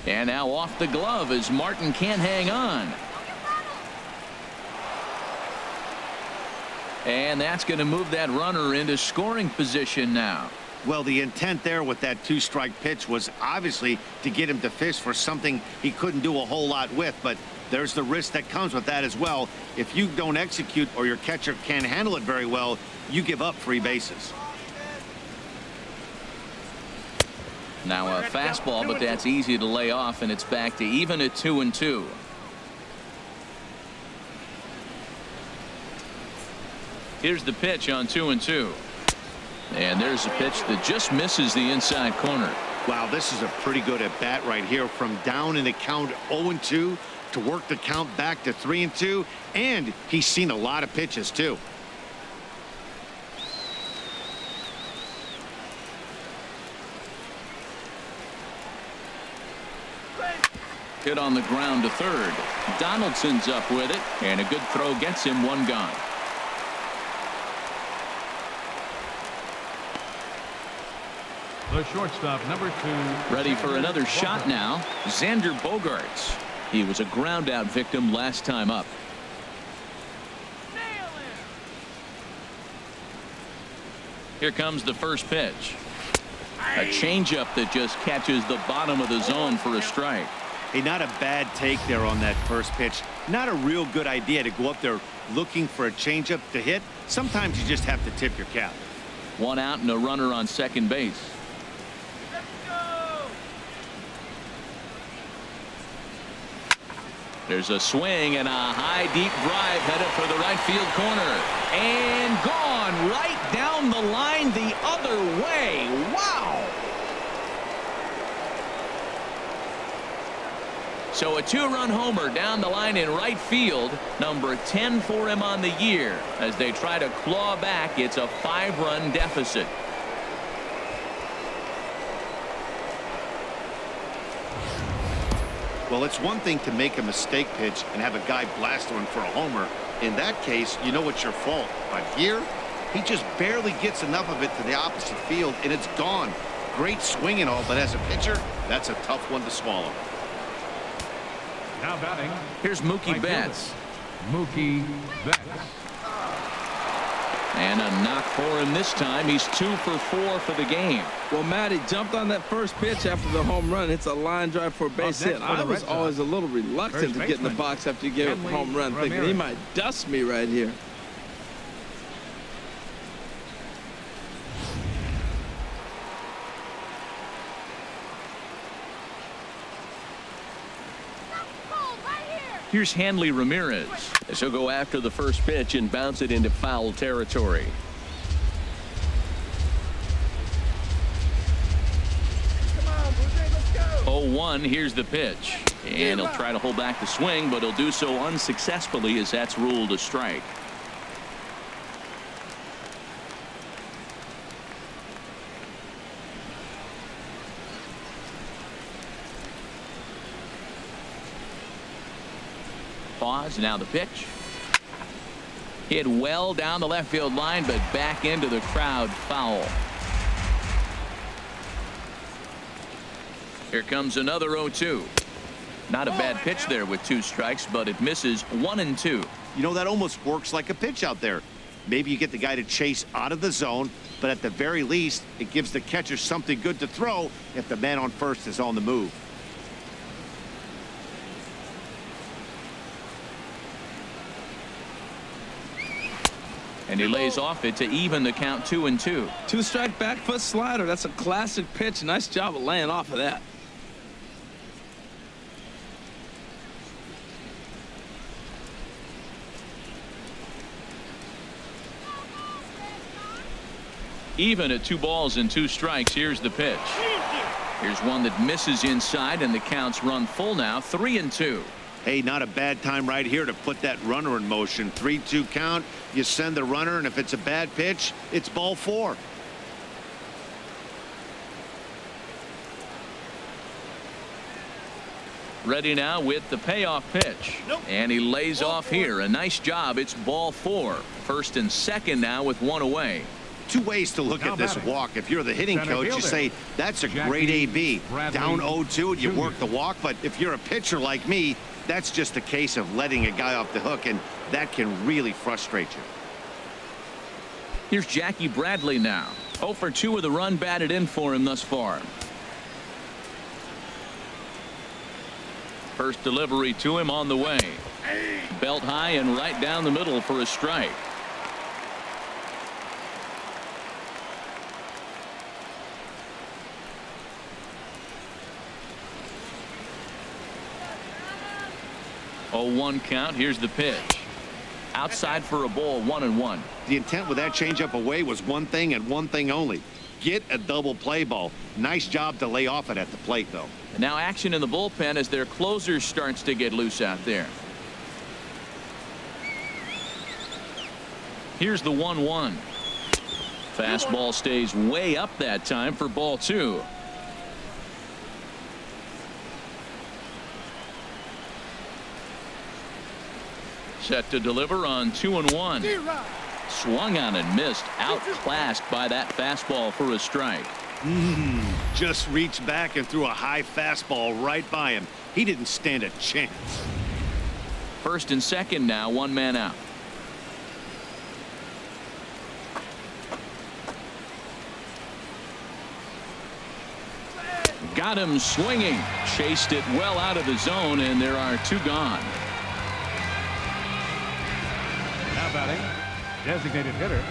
And now off the glove as Martin can't hang on. And that's going to move that runner into scoring position now. Well, the intent there with that 2-strike pitch was obviously to get him to fish for something he couldn't do a whole lot with, but there's the risk that comes with that as well. If you don't execute or your catcher can't handle it very well, you give up 3 bases. Now a fastball, but that's easy to lay off, and it's back to even at 2-2. Here's the pitch on 2-2. And there's a pitch that just misses the inside corner. Wow, this is a pretty good at bat right here, from down in the count 0-2 to work the count back to 3-2, and he's seen a lot of pitches too. Hit on the ground to third. Donaldson's up with it, and a good throw gets him 1 gone. The shortstop, number 2. Ready for another shot now. Xander Bogaerts. He was a ground out victim last time up. Here comes the first pitch. A changeup that just catches the bottom of the zone for a strike. Hey, not a bad take there on that first pitch. Not a real good idea to go up there looking for a changeup to hit. Sometimes you just have to tip your cap. 1 out and a runner on second base. There's a swing and a high deep drive headed for the right field corner, and gone right down the line the other way. Wow. So a 2-run homer down the line in right field, number 10 for him on the year. As they try to claw back, it's a 5-run deficit. Well, it's one thing to make a mistake pitch and have a guy blast one for a homer. In that case, you know it's your fault. But here, he just barely gets enough of it to the opposite field, and it's gone. great swing and all, but as a pitcher, that's a tough one to swallow. Now batting. Here's Mookie right Betts. fielder, Mookie Betts. And a knock for him this time. He's 2 for 4 for the game. Well, Matty jumped on that first pitch after the home run. It's a line drive for a base hit. I was always a little reluctant to get in the box after you give a home run, thinking he might dust me right here. Here's Hanley Ramirez as he'll go after the first pitch and bounce it into foul territory. 0-1. Here's the pitch, and he'll try to hold back the swing, but he'll do so unsuccessfully as that's ruled a strike. Pause. Now the pitch. Hit well down the left field line, but back into the crowd, foul. Here comes another 0-2. Not a bad pitch there with 2 strikes, but it misses 1 and 2. You know, that almost works like a pitch out there. Maybe you get the guy to chase out of the zone, but at the very least, it gives the catcher something good to throw if the man on first is on the move. And he lays off it to even the count 2-2. 2-strike back foot slider. That's a classic pitch. Nice job of laying off of that. Even at 2 balls and 2 strikes. Here's the pitch. Here's one that misses inside, and the counts run full now, 3-2. Hey, not a bad time right here to put that runner in motion. 3-2 count. You send the runner, and if it's a bad pitch, it's ball 4. Ready now with the payoff pitch. And he lays off here. A nice job. It's ball 4. First and second now with 1 away. 2 ways to look at this walk. If you're the hitting coach, you say, that's a great AB. Down 0-2 and you work the walk. But if you're a pitcher like me, that's just a case of letting a guy off the hook, and that can really frustrate you. Here's Jackie Bradley now. 0 for 2 with a run batted in for him thus far. First delivery to him on the way. Belt high and right down the middle for a strike. Oh, 1 count. Here's the pitch. Outside for a ball, 1-1. The intent with that changeup away was one thing and one thing only. Get a double play ball. Nice job to lay off it at the plate, though. And now action in the bullpen as their closer starts to get loose out there. Here's the 1-1. Fastball stays way up that time for ball 2. Set to deliver on 2-1. Swung on and missed. Outclassed by that fastball for a strike. Just reached back and threw a high fastball right by him. He didn't stand a chance. First and second now, 1 man out. Got him swinging. Chased it well out of the zone, and there are 2 gone. Now batting, designated hitter,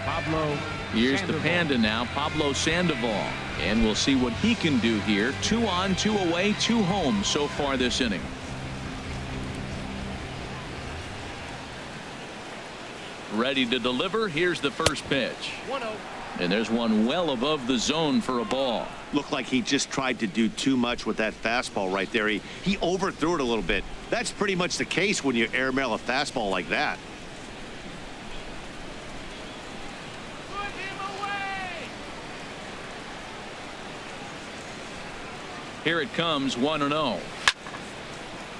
Pablo. Here's the Panda now, Pablo Sandoval. And we'll see what he can do here. 2 on, 2 away, 2 home so far this inning. Ready to deliver. Here's the first pitch. 1-0. And there's one well above the zone for a ball. Looked like he just tried to do too much with that fastball right there. He overthrew it a little bit. That's pretty much the case when you airmail a fastball like that. Put him away. Here it comes, 1-0.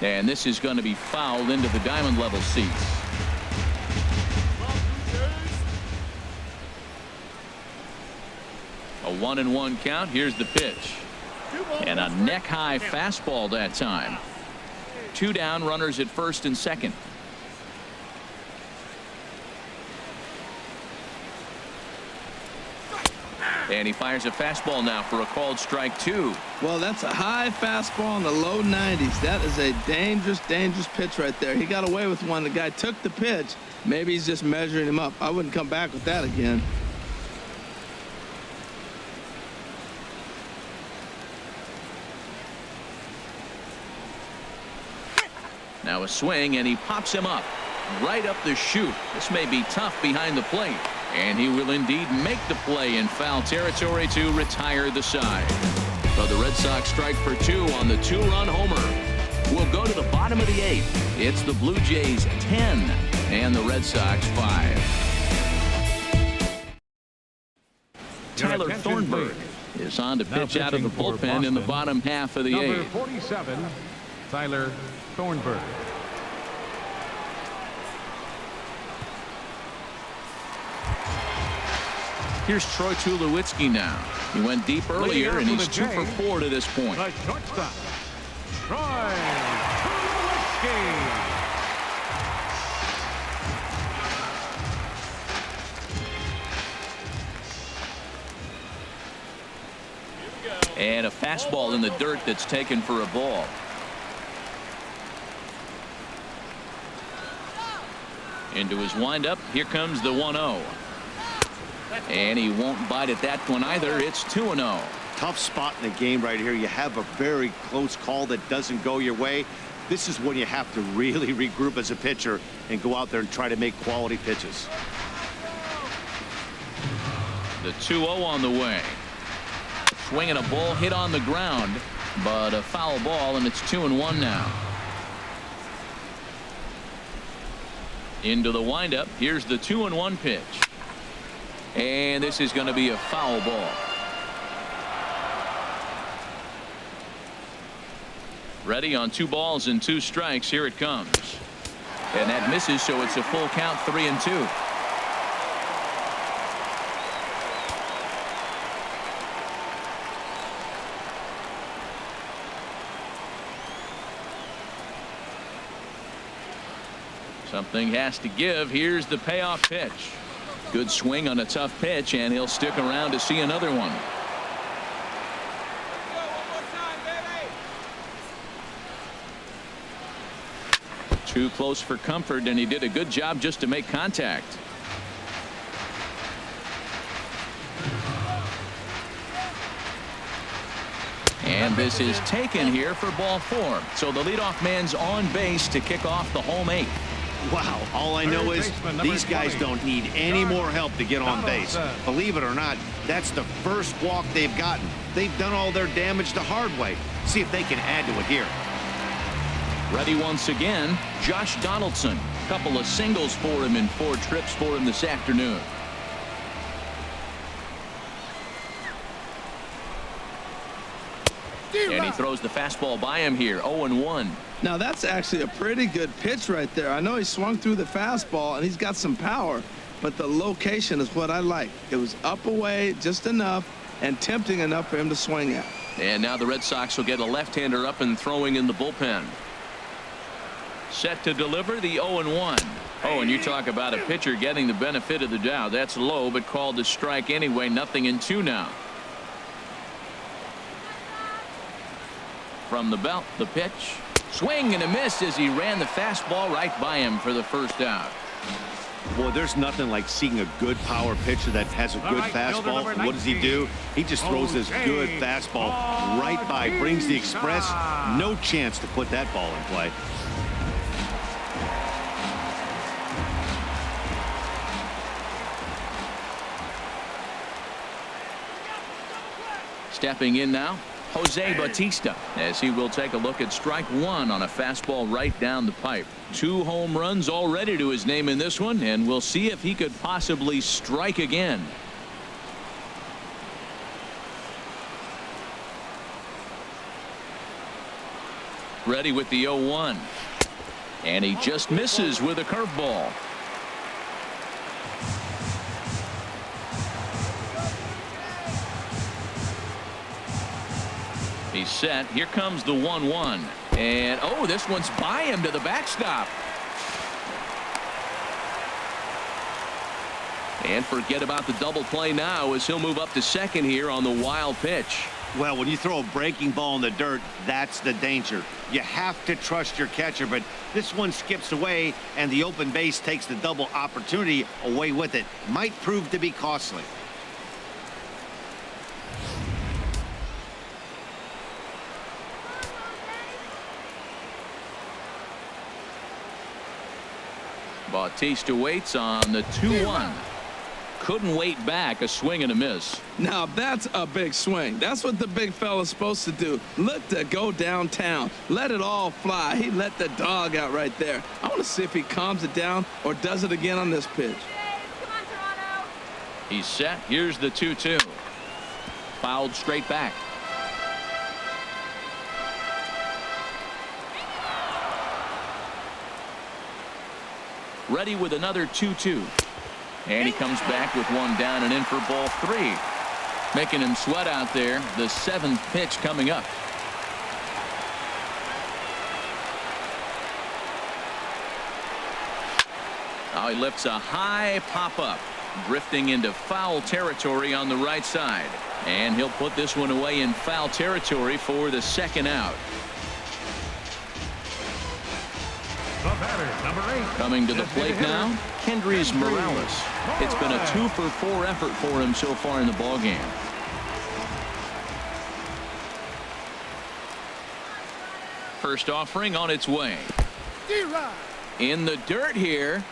And this is going to be fouled into the diamond level seats. A 1-1 count. Here's the pitch. And a neck-high fastball that time. 2 down, runners at first and second. And he fires a fastball now for a called strike 2. Well, that's a high fastball in the low 90s. That is a dangerous, dangerous pitch right there. He got away with one. The guy took the pitch. Maybe he's just measuring him up. I wouldn't come back with that again. Now a swing, and he pops him up right up the chute. This may be tough behind the plate. And he will indeed make the play in foul territory to retire the side. So the Red Sox strike for 2 on the 2-run homer. We'll go to the bottom of the 8th. It's the Blue Jays 10 and the Red Sox 5. Tyler Thornburg is on to pitch out of the bullpen in the bottom half of the 8th. Number 47, Tyler Thornburg. Here's Troy Tulowitzki now. He went deep earlier, and he's 2 for 4 to this point. The shortstop, Troy Tulowitzki. And a fastball in the dirt that's taken for a ball. Into his windup. Here comes the 1-0. And he won't bite at that one either. It's 2-0. Tough spot in the game right here. You have a very close call that doesn't go your way. This is when you have to really regroup as a pitcher and go out there and try to make quality pitches. The 2-0 on the way. Swinging a ball hit on the ground, but a foul ball, and it's 2-1 now. Into the windup. Here's the 2-1 pitch. And this is going to be a foul ball. Ready on 2 balls and 2 strikes. Here it comes. And that misses, so it's a full count, 3-2. Something has to give. Here's the payoff pitch. Good swing on a tough pitch, and he'll stick around to see another one. Too close for comfort, and he did a good job just to make contact. And this is taken here for ball 4. So the leadoff man's on base to kick off the home 8th. Wow, all I know is these guys don't need any more help to get on base. Believe it or not, that's the first walk they've gotten. They've done all their damage the hard way. See if they can add to it here. Ready once again, Josh Donaldson. Couple of singles for him and 4 trips for him this afternoon. And he throws the fastball by him here. 0-1. Now that's actually a pretty good pitch right there. I know he swung through the fastball and he's got some power, but the location is what I like. It was up away just enough and tempting enough for him to swing at. And now the Red Sox will get a left-hander up and throwing in the bullpen. Set to deliver the 0-1. Oh, and you talk about a pitcher getting the benefit of the doubt. That's low, but called to strike anyway. 0-2 now. From the belt, the pitch. Swing and a miss as he ran the fastball right by him for the first out. Boy, there's nothing like seeing a good power pitcher that has a good fastball. What does he do? He just throws this good fastball right by, brings the express. No chance to put that ball in play. Stepping in now, Jose Bautista, as he will take a look at strike 1 on a fastball right down the pipe. 2 home runs already to his name in this one, and we'll see if he could possibly strike again. Ready with the 0-1. And he just misses with a curveball. He's set. Here comes the 1-1. And, oh, this one's by him to the backstop. And forget about the double play now as he'll move up to second here on the wild pitch. Well, when you throw a breaking ball in the dirt, that's the danger. You have to trust your catcher, but this one skips away, and the open base takes the double opportunity away with it. Might prove to be costly. Bautista waits on the 2-1. Couldn't wait back. A swing and a miss. Now that's a big swing. That's what the big fella's supposed to do. Look to go downtown. Let it all fly. He let the dog out right there. I want to see if he calms it down or does it again on this pitch. Come on, Toronto. He's set. Here's the 2-2. Fouled straight back. Ready with another 2-2. And he comes back with one down and in for ball 3. Making him sweat out there. The 7th pitch coming up. Now he lifts a high pop-up. Drifting into foul territory on the right side. And he'll put this one away in foul territory for the 2nd out. The batter, number 8. Coming to the plate now, Kendrys Morales. It's been a 2-for-4 effort for him so far in the ballgame. First offering on its way. In the dirt here.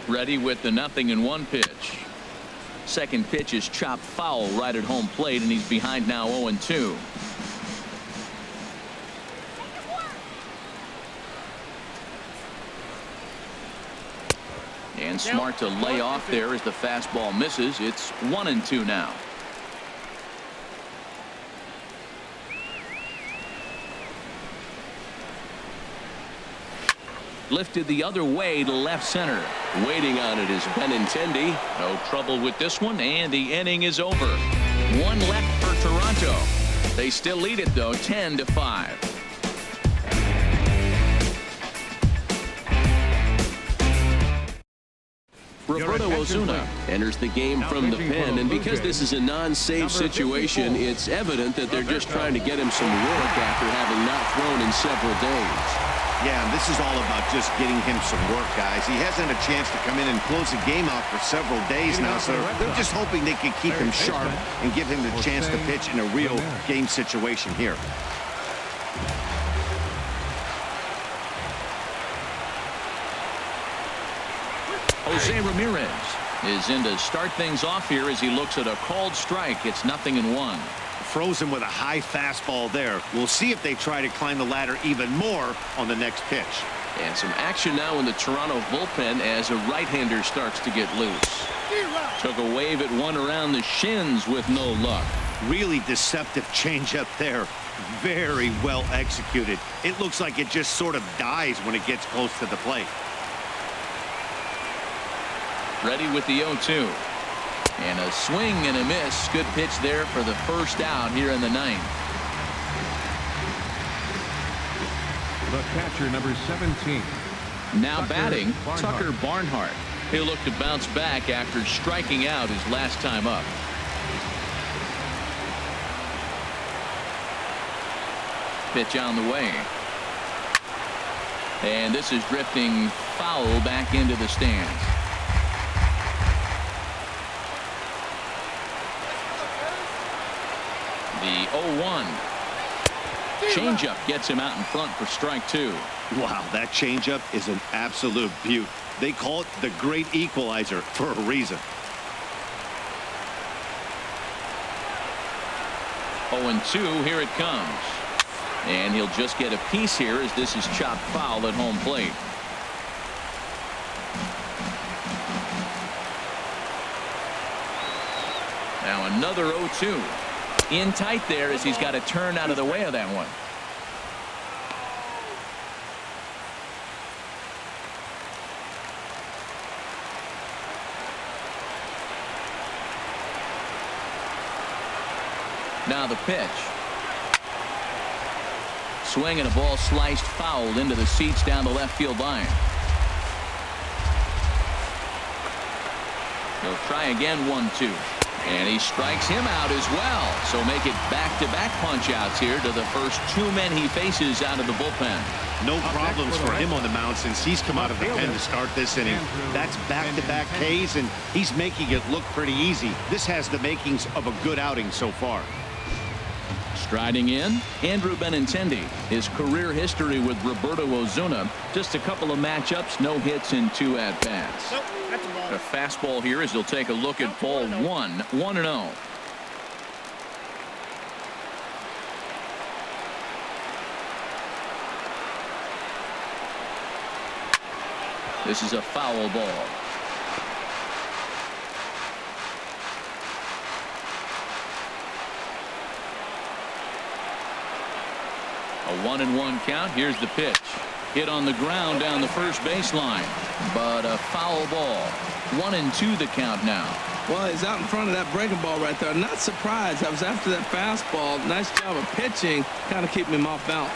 Ready with the 0-1 pitch. Second pitch is chopped foul right at home plate, and he's behind now 0-2. And smart to lay off there as the fastball misses. It's 1-2 now. Lifted the other way to left center. Waiting on it is Benintendi. No trouble with this one, and the inning is over. One left for Toronto. They still lead it, though, 10-5. Roberto Osuna enters the game from the pen, and because this is a non-save situation, it's evident that they're just trying to get him some work after having not thrown in several days. Yeah, and this is all about just getting him some work, guys. He hasn't had a chance to come in and close the game out for several days now, so they're just hoping they can keep him sharp and give him the chance to pitch in a real game situation here. Jose Ramirez is in to start things off here as he looks at a called strike. It's 0-1. Frozen with a high fastball there. We'll see if they try to climb the ladder even more on the next pitch. And some action now in the Toronto bullpen as a right-hander starts to get loose. Took a wave at one around the shins with no luck. Really deceptive changeup there. Very well executed. It looks like it just sort of dies when it gets close to the plate. Ready with the 0-2. And a swing and a miss. Good pitch there for the first out here in the 9th. The catcher, number 17. Now batting, Tucker Barnhart. He'll look to bounce back after striking out his last time up. Pitch on the way. And this is drifting foul back into the stands. The 0-1. Changeup gets him out in front for strike 2. Wow, that changeup is an absolute beaut. They call it the great equalizer for a reason. 0-2, here it comes. And he'll just get a piece here as this is chopped foul at home plate. Now another 0-2. In tight there as he's got to turn out of the way of that one. Now the pitch. Swing and a ball sliced fouled into the seats down the left field line. He'll try again, 1-2. And he strikes him out as well. So make it back-to-back punch-outs here to the first two men he faces out of the bullpen. No problems for him on the mound since he's come out of the pen to start this inning. That's back-to-back Ks, and he's making it look pretty easy. This has the makings of a good outing so far. Striding in, Andrew Benintendi. His career history with Roberto Ozuna, just a couple of matchups, no hits and 2 at-bats. Nope, that's a ball. A fastball here as he'll take a look at ball 1-0. This is a foul ball. A 1-1 count. Here's the pitch. Hit on the ground down the first baseline, but a foul ball. 1-2 the count now. Well, he's out in front of that breaking ball right there. Not surprised. I was after that fastball. Nice job of pitching, kind of keeping him off balance.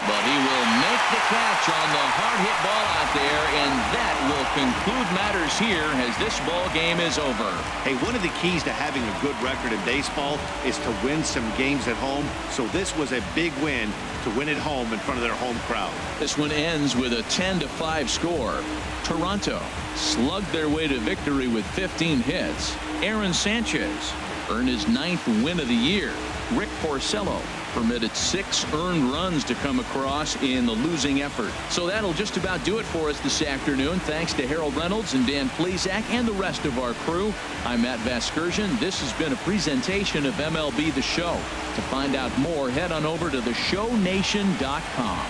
But he will make the catch on the hard hit ball out there, and that will conclude matters here as this ball game is over. Hey, one of the keys to having a good record in baseball is to win some games at home. So this was a big win to win at home in front of their home crowd. This one ends with a 10-5 score. Toronto slugged their way to victory with 15 hits. Aaron Sanchez earned his 9th win of the year. Rick Porcello permitted 6 earned runs to come across in the losing effort. So that'll just about do it for us this afternoon. Thanks to Harold Reynolds and Dan Plesac and the rest of our crew. I'm Matt Vasgersian. This has been a presentation of MLB The Show. To find out more, head on over to theshownation.com.